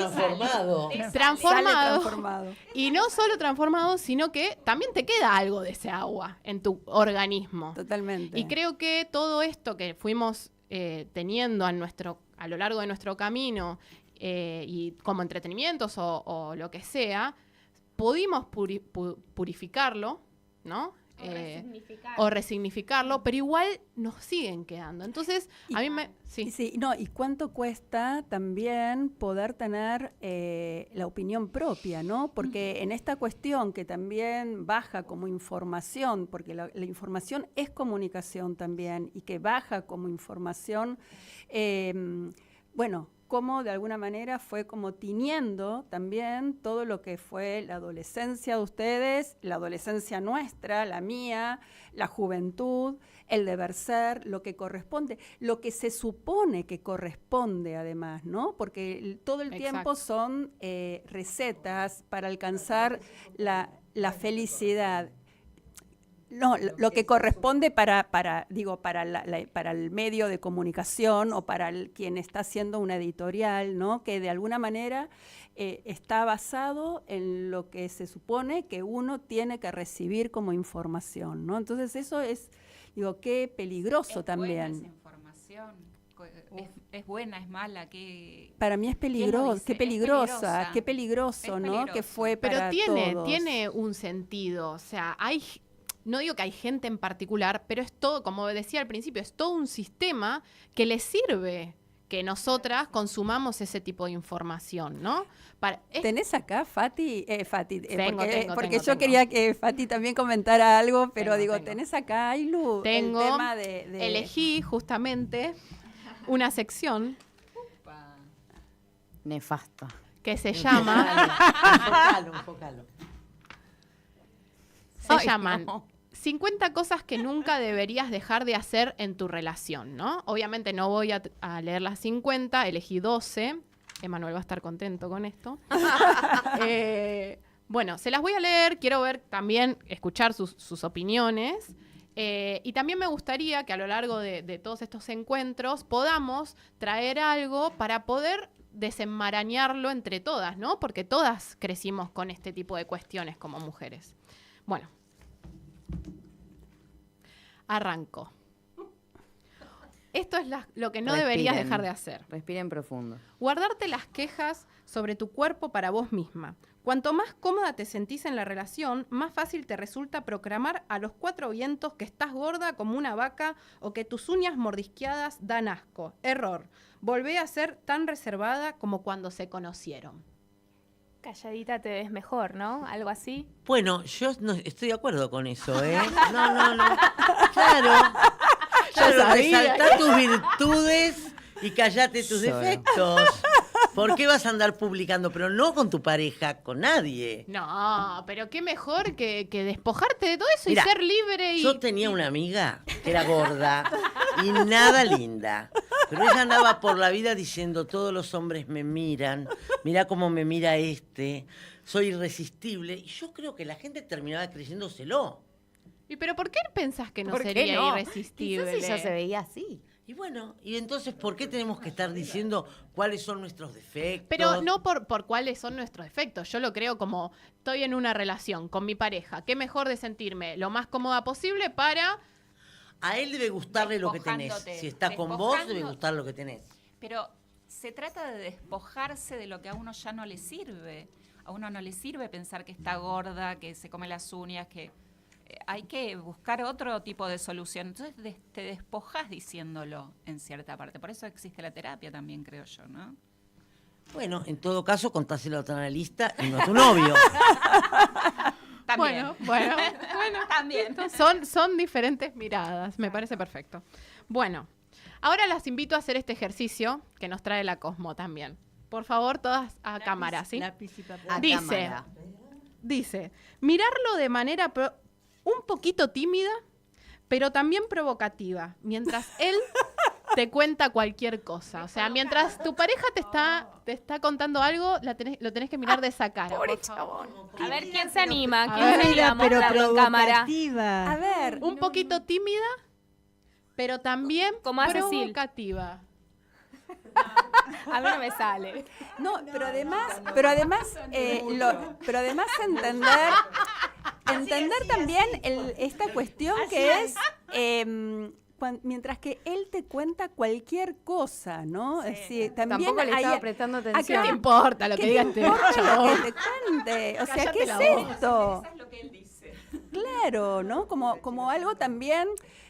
Speaker 2: transformado.
Speaker 5: Y no solo transformado, sino que también te queda algo de ese agua en tu organismo.
Speaker 2: Totalmente.
Speaker 5: Y creo que todo esto que fuimos teniendo a lo largo de nuestro camino y como entretenimientos o lo que sea, pudimos purificarlo, ¿no? O resignificarlo, pero igual nos siguen quedando. Entonces, a mí me... Sí.
Speaker 2: ¿Y cuánto cuesta también poder tener la opinión propia, ¿no? Porque en esta cuestión que también baja como información, porque la información es comunicación también, y que baja como información, bueno, cómo de alguna manera fue como tiñendo también todo lo que fue la adolescencia de ustedes, la adolescencia nuestra, la mía, la juventud, el deber ser, lo que corresponde, lo que se supone que corresponde además, ¿no? Porque todo el tiempo son recetas para alcanzar la felicidad. No, lo que corresponde para el medio de comunicación o para quien está haciendo una editorial, ¿no? Que de alguna manera está basado en lo que se supone que uno tiene que recibir como información, ¿no? Entonces eso es, qué peligroso también.
Speaker 7: Buena esa información. Es buena, es mala,
Speaker 2: para mí es peligroso, qué peligrosa, qué peligroso, ¿no? Que fue para
Speaker 5: Pero tiene un sentido, o sea, no digo que hay gente en particular, pero es todo, como decía al principio, es todo un sistema que le sirve que nosotras consumamos ese tipo de información, ¿no?
Speaker 2: ¿Tenés acá, Fati?
Speaker 5: Tengo.
Speaker 2: Quería que Fati también comentara algo, pero tengo. ¿Tenés acá, Ailu?
Speaker 5: Tengo,
Speaker 2: el tema
Speaker 5: elegí justamente una sección
Speaker 6: nefasta
Speaker 5: que se llama...
Speaker 4: Enfócalo.
Speaker 5: Se llaman 50 cosas que nunca deberías dejar de hacer en tu relación, ¿no? Obviamente no voy a leer las 50, elegí 12. Emanuel va a estar contento con esto. Bueno, se las voy a leer, quiero ver también, escuchar sus opiniones. Y también me gustaría que a lo largo de todos estos encuentros podamos traer algo para poder desenmarañarlo entre todas, ¿no? Porque todas crecimos con este tipo de cuestiones como mujeres. Bueno, arranco. Esto es lo que no deberías dejar de hacer.
Speaker 6: Respiren profundo.
Speaker 5: Guardarte las quejas sobre tu cuerpo para vos misma. Cuanto más cómoda te sentís en la relación, más fácil te resulta proclamar a los cuatro vientos que estás gorda como una vaca o que tus uñas mordisqueadas dan asco. Error. Volvé a ser tan reservada como cuando se conocieron.
Speaker 3: Calladita te ves mejor, ¿no? Algo así.
Speaker 4: Bueno, yo no estoy de acuerdo con eso, ¿eh? No. Claro. Resaltá tus virtudes y callate tus defectos. ¿Por qué vas a andar publicando? Pero no con tu pareja, con nadie.
Speaker 5: No, pero qué mejor que despojarte de todo eso
Speaker 4: Mirá,
Speaker 5: y ser libre. Y
Speaker 4: yo tenía una amiga que era gorda y nada linda. Pero ella andaba por la vida diciendo, todos los hombres me miran, mirá cómo me mira soy irresistible. Y yo creo que la gente terminaba creyéndoselo.
Speaker 5: ¿Y pero por qué pensás que no
Speaker 6: ¿Por qué
Speaker 5: sería
Speaker 6: no?
Speaker 5: irresistible?
Speaker 6: Quizás ella se veía así.
Speaker 4: Y bueno, y entonces, ¿por qué tenemos que estar diciendo cuáles son nuestros defectos?
Speaker 5: Pero no por cuáles son nuestros defectos. Yo lo creo como, estoy en una relación con mi pareja. ¿Qué mejor de sentirme lo más cómoda posible para...
Speaker 4: A él debe gustarle lo que tenés.
Speaker 7: Despojándote,
Speaker 4: Si está con vos, debe
Speaker 7: despojando.
Speaker 4: gustar lo que tenés.
Speaker 7: Pero se trata de despojarse de lo que a uno ya no le sirve. A uno no le sirve pensar que está gorda, que se come las uñas, que hay que buscar otro tipo de solución. Entonces te despojas diciéndolo en cierta parte. Por eso existe la terapia también, creo yo, ¿no?
Speaker 4: Bueno, en todo caso, contáselo a tu analista y no a tu novio.
Speaker 7: También.
Speaker 5: Bueno,
Speaker 7: También.
Speaker 5: son diferentes miradas. Me parece perfecto. Bueno, ahora las invito a hacer este ejercicio que nos trae la Cosmo también. Por favor, todas a cámara, ¿sí?
Speaker 9: Lápiz y papel.
Speaker 6: A
Speaker 5: Dice,
Speaker 6: cámara.
Speaker 5: Dice, mirarlo de manera un poquito tímida, pero también provocativa, mientras él te cuenta cualquier cosa. O sea, mientras tu pareja te está contando algo, lo tenés que mirar de esa cara. Por favor.
Speaker 3: A ver, ¿quién se anima?
Speaker 5: A
Speaker 3: ¿Quién
Speaker 5: ver,
Speaker 3: se anima a
Speaker 9: Pero
Speaker 3: mostrarlo en cámara?
Speaker 9: provocativa.
Speaker 2: A ver,
Speaker 5: Un poquito tímida, pero también
Speaker 3: Como hace Sil.
Speaker 5: provocativa.
Speaker 3: A mí no me sale.
Speaker 2: no, pero además entender también esta cuestión que es mientras que él te cuenta cualquier cosa, ¿no? Es decir, también
Speaker 6: Tampoco le
Speaker 2: hay-
Speaker 6: estaba prestando
Speaker 5: ¿Qué
Speaker 6: atención.
Speaker 5: te importa lo
Speaker 2: ¿qué
Speaker 5: que
Speaker 2: te
Speaker 5: diga este
Speaker 2: importa lo
Speaker 5: chabón?
Speaker 2: que te cuente? O sea,
Speaker 5: Cállate
Speaker 2: ¿qué es
Speaker 5: la boca.
Speaker 2: esto?
Speaker 7: Eso es lo que él dice.
Speaker 2: Claro, ¿no? Como algo también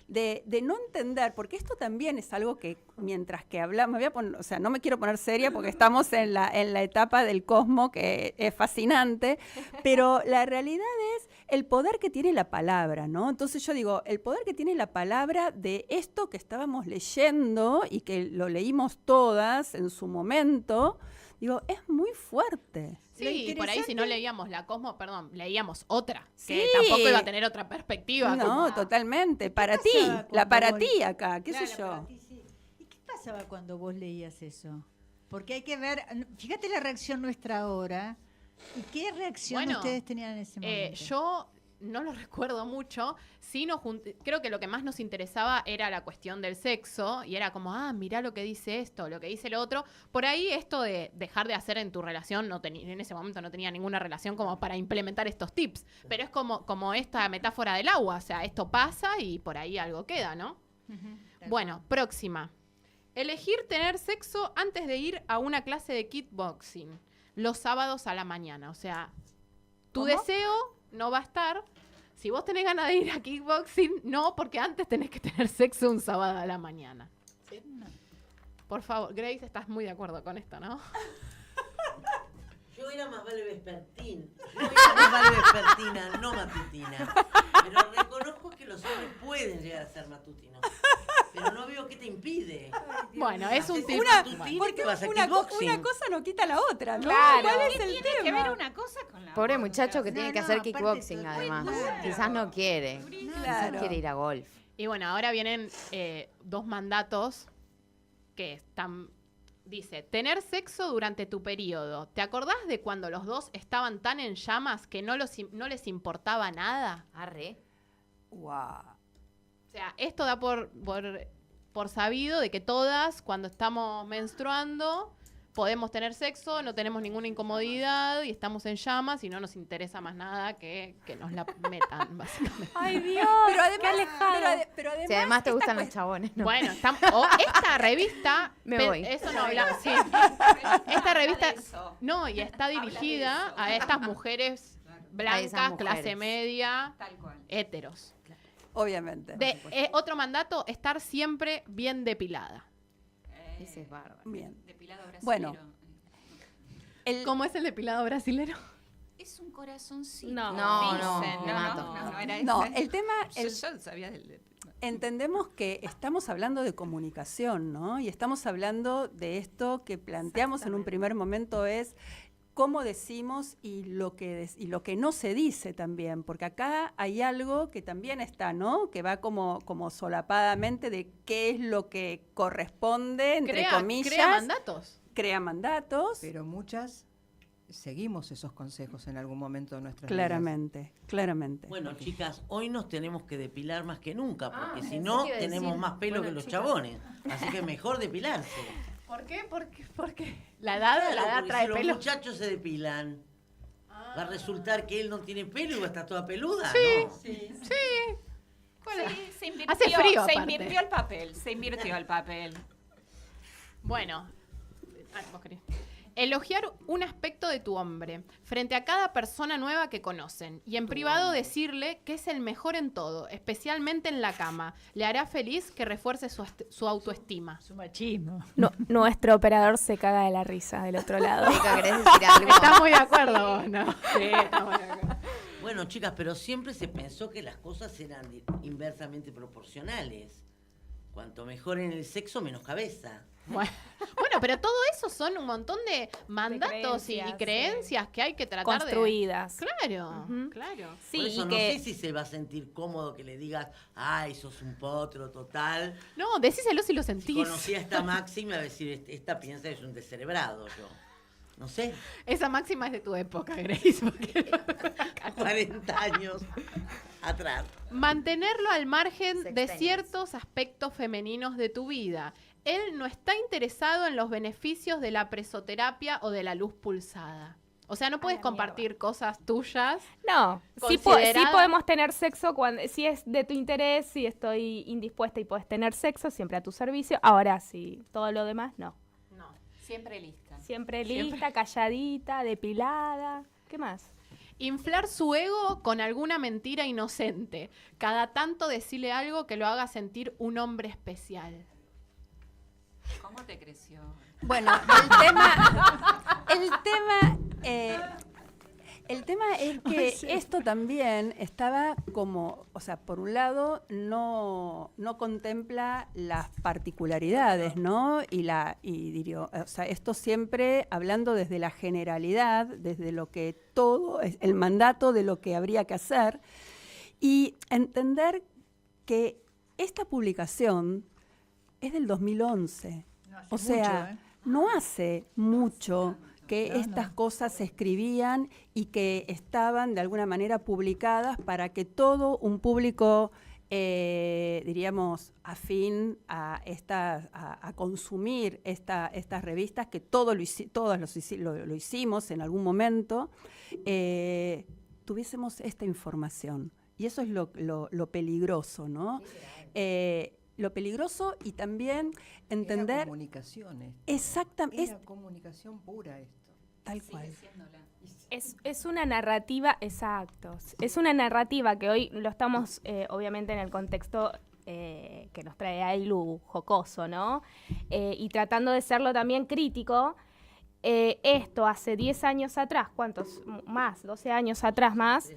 Speaker 2: de no entender, porque esto también es algo que mientras que hablamos, o sea, no me quiero poner seria porque estamos en la etapa del Cosmo que es fascinante, pero la realidad es el poder que tiene la palabra, ¿no? Entonces yo digo, el poder que tiene la palabra de esto que estábamos leyendo y que lo leímos todas en su momento, digo, es muy fuerte.
Speaker 5: Sí, por ahí si no leíamos la Cosmo, perdón, leíamos otra, que
Speaker 2: Sí.
Speaker 5: tampoco iba a tener otra perspectiva.
Speaker 2: No, totalmente. Para ti,
Speaker 9: pasaba
Speaker 2: la
Speaker 9: cuando
Speaker 2: para
Speaker 9: vos-
Speaker 2: ti acá, qué
Speaker 9: Claro,
Speaker 2: sé yo.
Speaker 9: para ti, sí. ¿Y qué pasaba cuando vos leías eso? Porque hay que ver, fíjate la reacción nuestra ahora. ¿Y qué reacción
Speaker 5: Bueno,
Speaker 9: ustedes tenían en ese momento?
Speaker 5: Yo no lo recuerdo mucho, sí creo que lo que más nos interesaba era la cuestión del sexo, y era como, mirá lo que dice esto, lo que dice lo otro. Por ahí esto de dejar de hacer en tu relación, en ese momento no tenía ninguna relación como para implementar estos tips, pero es como esta metáfora del agua, o sea, esto pasa y por ahí algo queda, ¿no? Bueno, próxima. Elegir tener sexo antes de ir a una clase de kickboxing los sábados a la mañana. O sea, tu deseo no va a estar. Si vos tenés ganas de ir a kickboxing, no, porque antes tenés que tener sexo un sábado a la mañana. ¿Sí? Por favor, Grace, estás muy de acuerdo con esto, ¿no?
Speaker 4: Yo era más vale vespertina. Yo era más vale vespertina, no matutina. Pero reconozco que los hombres pueden llegar a ser matutinos. Pero no veo qué te impide.
Speaker 5: Bueno, es un
Speaker 4: Haces
Speaker 5: tip.
Speaker 4: matutino y
Speaker 2: Porque
Speaker 4: te vas a
Speaker 2: una
Speaker 4: kickboxing.
Speaker 2: cosa no quita la otra, ¿no?
Speaker 3: Claro.
Speaker 2: ¿Cuál es
Speaker 7: ¿Qué
Speaker 2: el
Speaker 7: tiene que
Speaker 2: tema?
Speaker 7: ver una cosa con la
Speaker 6: Pobre
Speaker 7: otra?
Speaker 6: muchacho que
Speaker 9: No,
Speaker 6: tiene que
Speaker 9: no,
Speaker 6: hacer
Speaker 9: aparte
Speaker 6: kickboxing
Speaker 9: todo-
Speaker 6: además.
Speaker 9: Claro.
Speaker 6: Quizás no quiere.
Speaker 2: Claro.
Speaker 6: Quizás quiere ir a golf.
Speaker 5: Y bueno, ahora vienen dos mandatos que están... Dice, tener sexo durante tu periodo. ¿Te acordás de cuando los dos estaban tan en llamas que no les importaba nada?
Speaker 6: Arre.
Speaker 2: Guau.
Speaker 5: O sea, esto da por sabido de que todas, cuando estamos menstruando, podemos tener sexo, no tenemos ninguna incomodidad y estamos en llamas y no nos interesa más nada que nos la metan, básicamente.
Speaker 3: Ay, Dios,
Speaker 2: Pero además,
Speaker 3: qué alejado.
Speaker 2: pero además,
Speaker 6: Si además te
Speaker 2: esta
Speaker 6: gustan los
Speaker 2: cuestión-
Speaker 6: chabones, ¿no?
Speaker 5: Bueno, esta revista...
Speaker 6: Me voy.
Speaker 5: Eso no hablamos, sí. Esta revista... No, y está dirigida a estas mujeres blancas,
Speaker 6: mujeres.
Speaker 5: clase media,
Speaker 7: Tal cual.
Speaker 5: héteros.
Speaker 2: Obviamente.
Speaker 5: Otro mandato, estar siempre bien depilada.
Speaker 6: Ese es bárbaro.
Speaker 2: Bien.
Speaker 7: Depilado brasilero.
Speaker 2: Bueno.
Speaker 5: ¿Cómo es el depilado brasilero?
Speaker 7: Es un corazoncito.
Speaker 3: No,
Speaker 6: No,
Speaker 7: dicen.
Speaker 6: me mato.
Speaker 7: No era
Speaker 2: No,
Speaker 7: ese.
Speaker 2: el tema...
Speaker 7: Yo sabía del...
Speaker 2: entendemos que estamos hablando de comunicación, ¿no? Y estamos hablando de esto que planteamos en un primer momento es cómo decimos y lo que no se dice también, porque acá hay algo que también está, ¿no? Que va como solapadamente de qué es lo que corresponde, entre comillas.
Speaker 5: Crea mandatos.
Speaker 2: Crea mandatos.
Speaker 10: Pero muchas seguimos esos consejos en algún momento de nuestras
Speaker 2: Claramente.
Speaker 4: Bueno, chicas, hoy nos tenemos que depilar más que nunca, porque si
Speaker 6: pensé
Speaker 4: no,
Speaker 6: que iba a
Speaker 4: tenemos
Speaker 6: decir,
Speaker 4: más pelo que los chabones. Así que mejor depilarse.
Speaker 5: ¿Por qué? Porque la edad
Speaker 4: Porque
Speaker 5: trae
Speaker 4: si
Speaker 5: pelo.
Speaker 4: los muchachos se depilan, va a resultar que él no tiene pelo y va a estar toda peluda, ¿no?
Speaker 5: Sí.
Speaker 7: Sí, se invirtió,
Speaker 5: Hace frío,
Speaker 7: se
Speaker 5: aparte.
Speaker 7: invirtió el papel.
Speaker 5: Bueno, vos querés. Elogiar un aspecto de tu hombre frente a cada persona nueva que conocen y en privado decirle que es el mejor en todo, especialmente en la cama. Le hará feliz que refuerce su autoestima.
Speaker 9: Su machismo.
Speaker 3: No, nuestro operador se caga de la risa del otro lado.
Speaker 6: Mica, ¿querés decir algo?
Speaker 5: ¿Estás muy de acuerdo vos, no? Sí, estamos de acuerdo.
Speaker 4: Bueno, chicas, pero siempre se pensó que las cosas eran inversamente proporcionales. Cuanto mejor en el sexo, menos cabeza.
Speaker 5: Bueno, pero todo eso son un montón de mandatos y creencias que hay que tratar
Speaker 3: construidas.
Speaker 5: Claro,
Speaker 3: Ujú.
Speaker 5: claro.
Speaker 3: Sí,
Speaker 4: Por eso
Speaker 3: y
Speaker 4: no
Speaker 3: que
Speaker 4: sé si se va a sentir cómodo que le digas, ay, sos un potro total.
Speaker 5: No, decíselo si lo
Speaker 4: Si
Speaker 5: sentís.
Speaker 4: conocía a esta máxima, va a decir, esta piensa que es un descerebrado yo. No sé,
Speaker 5: Esa máxima es de tu época, Grace. Porque
Speaker 4: 40 años atrás.
Speaker 5: mantenerlo al margen de
Speaker 6: Sexteñas.
Speaker 5: ciertos aspectos femeninos de tu vida. Él no está interesado en los beneficios de la presoterapia o de la luz pulsada. O sea, no puedes
Speaker 3: la
Speaker 5: compartir cosas tuyas.
Speaker 3: no, sí
Speaker 5: Considerada-
Speaker 3: podemos tener sexo cuando si es de tu interés, si estoy indispuesta y puedes tener sexo, siempre a tu servicio. Ahora sí, todo lo demás no.
Speaker 5: No.
Speaker 7: Siempre lista.
Speaker 3: Siempre
Speaker 5: Siempre.
Speaker 3: lista, calladita, depilada. ¿Qué más?
Speaker 5: Inflar su ego con alguna mentira inocente. Cada tanto decirle algo que lo haga sentir un hombre especial.
Speaker 7: ¿Cómo te creció?
Speaker 2: Bueno, el tema es que esto también estaba como, o sea, por un lado no contempla las particularidades, ¿no? Y diría, o sea, esto siempre hablando desde la generalidad, desde lo que todo es el mandato de lo que habría que hacer y entender que esta publicación es del 2011.
Speaker 9: hace
Speaker 2: O sea,
Speaker 9: mucho, ¿eh?
Speaker 2: no hace mucho que
Speaker 9: No,
Speaker 2: estas
Speaker 9: no.
Speaker 2: cosas se escribían y que estaban de alguna manera publicadas para que todo un público, diríamos, afín a consumir estas revistas, que todos lo hicimos en algún momento, tuviésemos esta información. Y eso es lo peligroso, ¿no? Lo peligroso y también
Speaker 10: Era
Speaker 2: entender
Speaker 10: comunicaciones.
Speaker 2: exactamente,
Speaker 10: Era comunicación pura esto.
Speaker 2: tal cual.
Speaker 3: Es una narrativa, exacto. Es una narrativa que hoy lo estamos, obviamente, en el contexto que nos trae Ailu jocoso, ¿no? Y tratando de serlo también crítico. Esto hace 10 años atrás, ¿cuántos más? 12 años atrás más.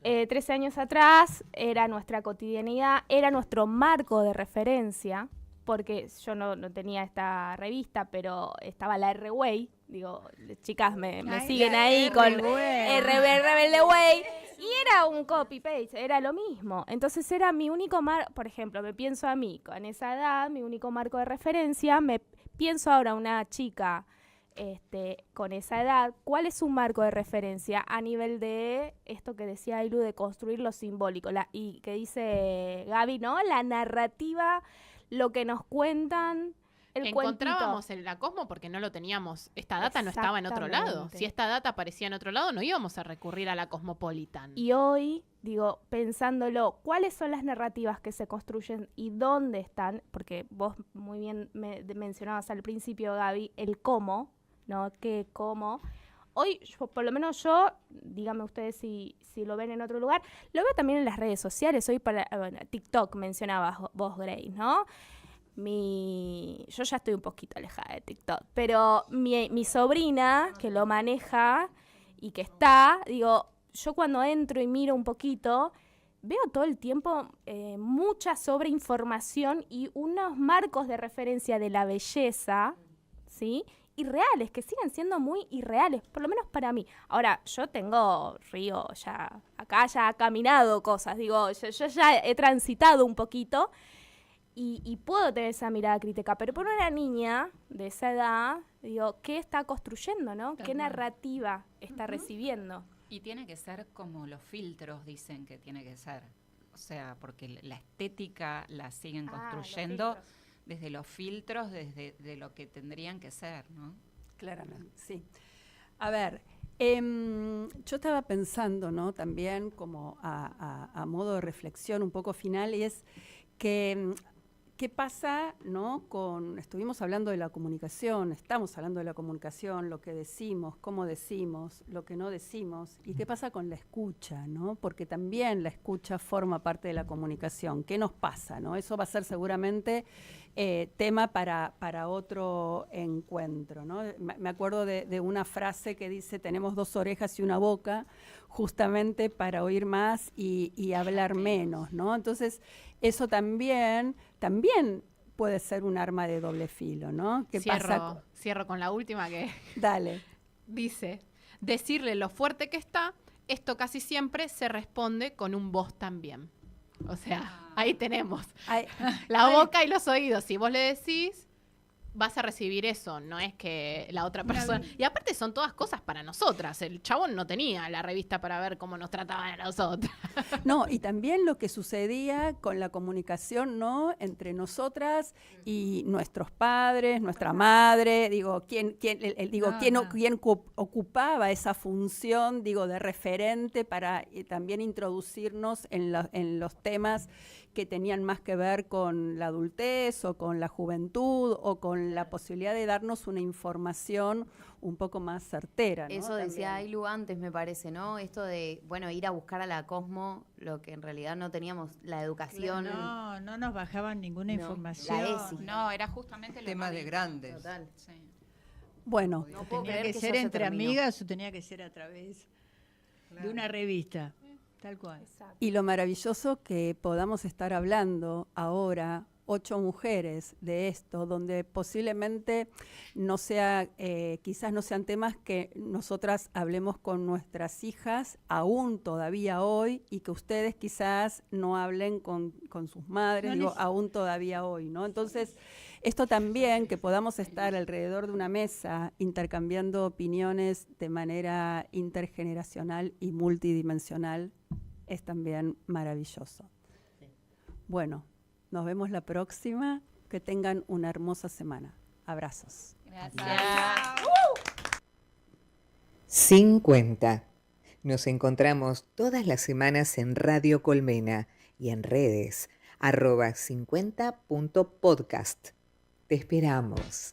Speaker 3: 13 años atrás era nuestra cotidianidad, era nuestro marco de referencia, porque yo no tenía esta revista, pero estaba la R-Way, digo, chicas me siguen ahí con Rebelde Way, y era un copy-paste, era lo mismo. Entonces era mi único marco, por ejemplo, me pienso a mí, con esa edad, mi único marco de referencia, me pienso ahora una chica con esa edad, ¿cuál es su marco de referencia a nivel de esto que decía Ailu de construir lo simbólico? Y que dice Gaby, ¿no? La narrativa, lo que nos cuentan, el
Speaker 5: Encontrábamos en la Cosmo porque no lo teníamos. Esta data no estaba en otro lado.
Speaker 3: Exactamente.
Speaker 5: Si esta data aparecía en otro lado, no íbamos a recurrir a la Cosmopolitan.
Speaker 3: Y hoy, digo, pensándolo, ¿cuáles son las narrativas que se construyen y dónde están? Porque vos muy bien mencionabas al principio, Gaby, el cómo, ¿no? ¿Qué, cómo? Hoy, por lo menos yo, díganme ustedes si lo ven en otro lugar, lo veo también en las redes sociales. Hoy bueno, TikTok mencionabas vos, Grace, ¿no? Yo ya estoy un poquito alejada de TikTok, pero mi sobrina, que lo maneja y que está, digo, yo cuando entro y miro un poquito, veo todo el tiempo mucha sobreinformación y unos marcos de referencia de la belleza, ¿sí? Irreales, que siguen siendo muy irreales, por lo menos para mí. Ahora, yo tengo Río, acá ya ha caminado cosas, digo, yo ya he transitado un poquito y puedo tener esa mirada crítica, pero por una niña de esa edad, digo, ¿qué está construyendo, no? ¿Qué narrativa está recibiendo?
Speaker 7: Y tiene que ser como los filtros dicen que tiene que ser. O sea, porque la estética la siguen construyendo desde los filtros, desde de lo que tendrían que ser, ¿no?
Speaker 2: Claramente, sí. A ver, yo estaba pensando, ¿no? También como a modo de reflexión un poco final, y es que ¿qué pasa, no? Estuvimos hablando de la comunicación, estamos hablando de la comunicación, lo que decimos, cómo decimos, lo que no decimos, y qué pasa con la escucha, ¿no? Porque también la escucha forma parte de la comunicación. ¿Qué nos pasa, no? Eso va a ser seguramente tema para otro encuentro, ¿no? Me acuerdo de una frase que dice: tenemos 2 orejas y una boca, justamente para oír más y hablar menos, ¿no? Entonces, eso también puede ser un arma de doble filo, ¿no?
Speaker 5: Cierro con la última que
Speaker 2: Dale.
Speaker 5: dice: decirle lo fuerte que está, esto casi siempre se responde con un vos también. O sea, ahí tenemos la boca y los oídos. Si vos le decís, vas a recibir eso, no es que la otra persona... Y aparte son todas cosas para nosotras. El chabón no tenía la revista para ver cómo nos trataban a nosotras.
Speaker 2: No, y también lo que sucedía con la comunicación, ¿no? Entre nosotras y nuestros padres, nuestra madre, quién ocupaba esa función, de referente para también introducirnos en los temas que tenían más que ver con la adultez o con la juventud o con la posibilidad de darnos una información un poco más certera, ¿no?
Speaker 6: Eso decía Ailu antes, me parece, ¿no? Esto de, ir a buscar a la Cosmo, lo que en realidad no teníamos, la educación.
Speaker 9: No nos bajaban ninguna información.
Speaker 6: La ESI.
Speaker 7: No, era justamente lo
Speaker 10: Tema de grandes.
Speaker 6: Total.
Speaker 7: Sí.
Speaker 2: Bueno,
Speaker 6: No puedo
Speaker 9: Tenía
Speaker 6: creer
Speaker 9: que
Speaker 6: que
Speaker 9: ser
Speaker 6: ya se
Speaker 9: entre
Speaker 6: terminó.
Speaker 9: amigas o tenía que ser a través de una revista. Tal cual.
Speaker 2: y lo maravilloso que podamos estar hablando ahora, 8 mujeres, de esto, donde posiblemente no sea, quizás no sean temas que nosotras hablemos con nuestras hijas aún todavía hoy, y que ustedes quizás no hablen con sus madres, aún todavía hoy, ¿no? Entonces, esto también, que podamos estar alrededor de una mesa intercambiando opiniones de manera intergeneracional y multidimensional, es también maravilloso. Bueno, nos vemos la próxima. Que tengan una hermosa semana. Abrazos.
Speaker 7: Gracias.
Speaker 1: 50. Nos encontramos todas las semanas en Radio Colmena y en redes @50.podcast. Te esperamos.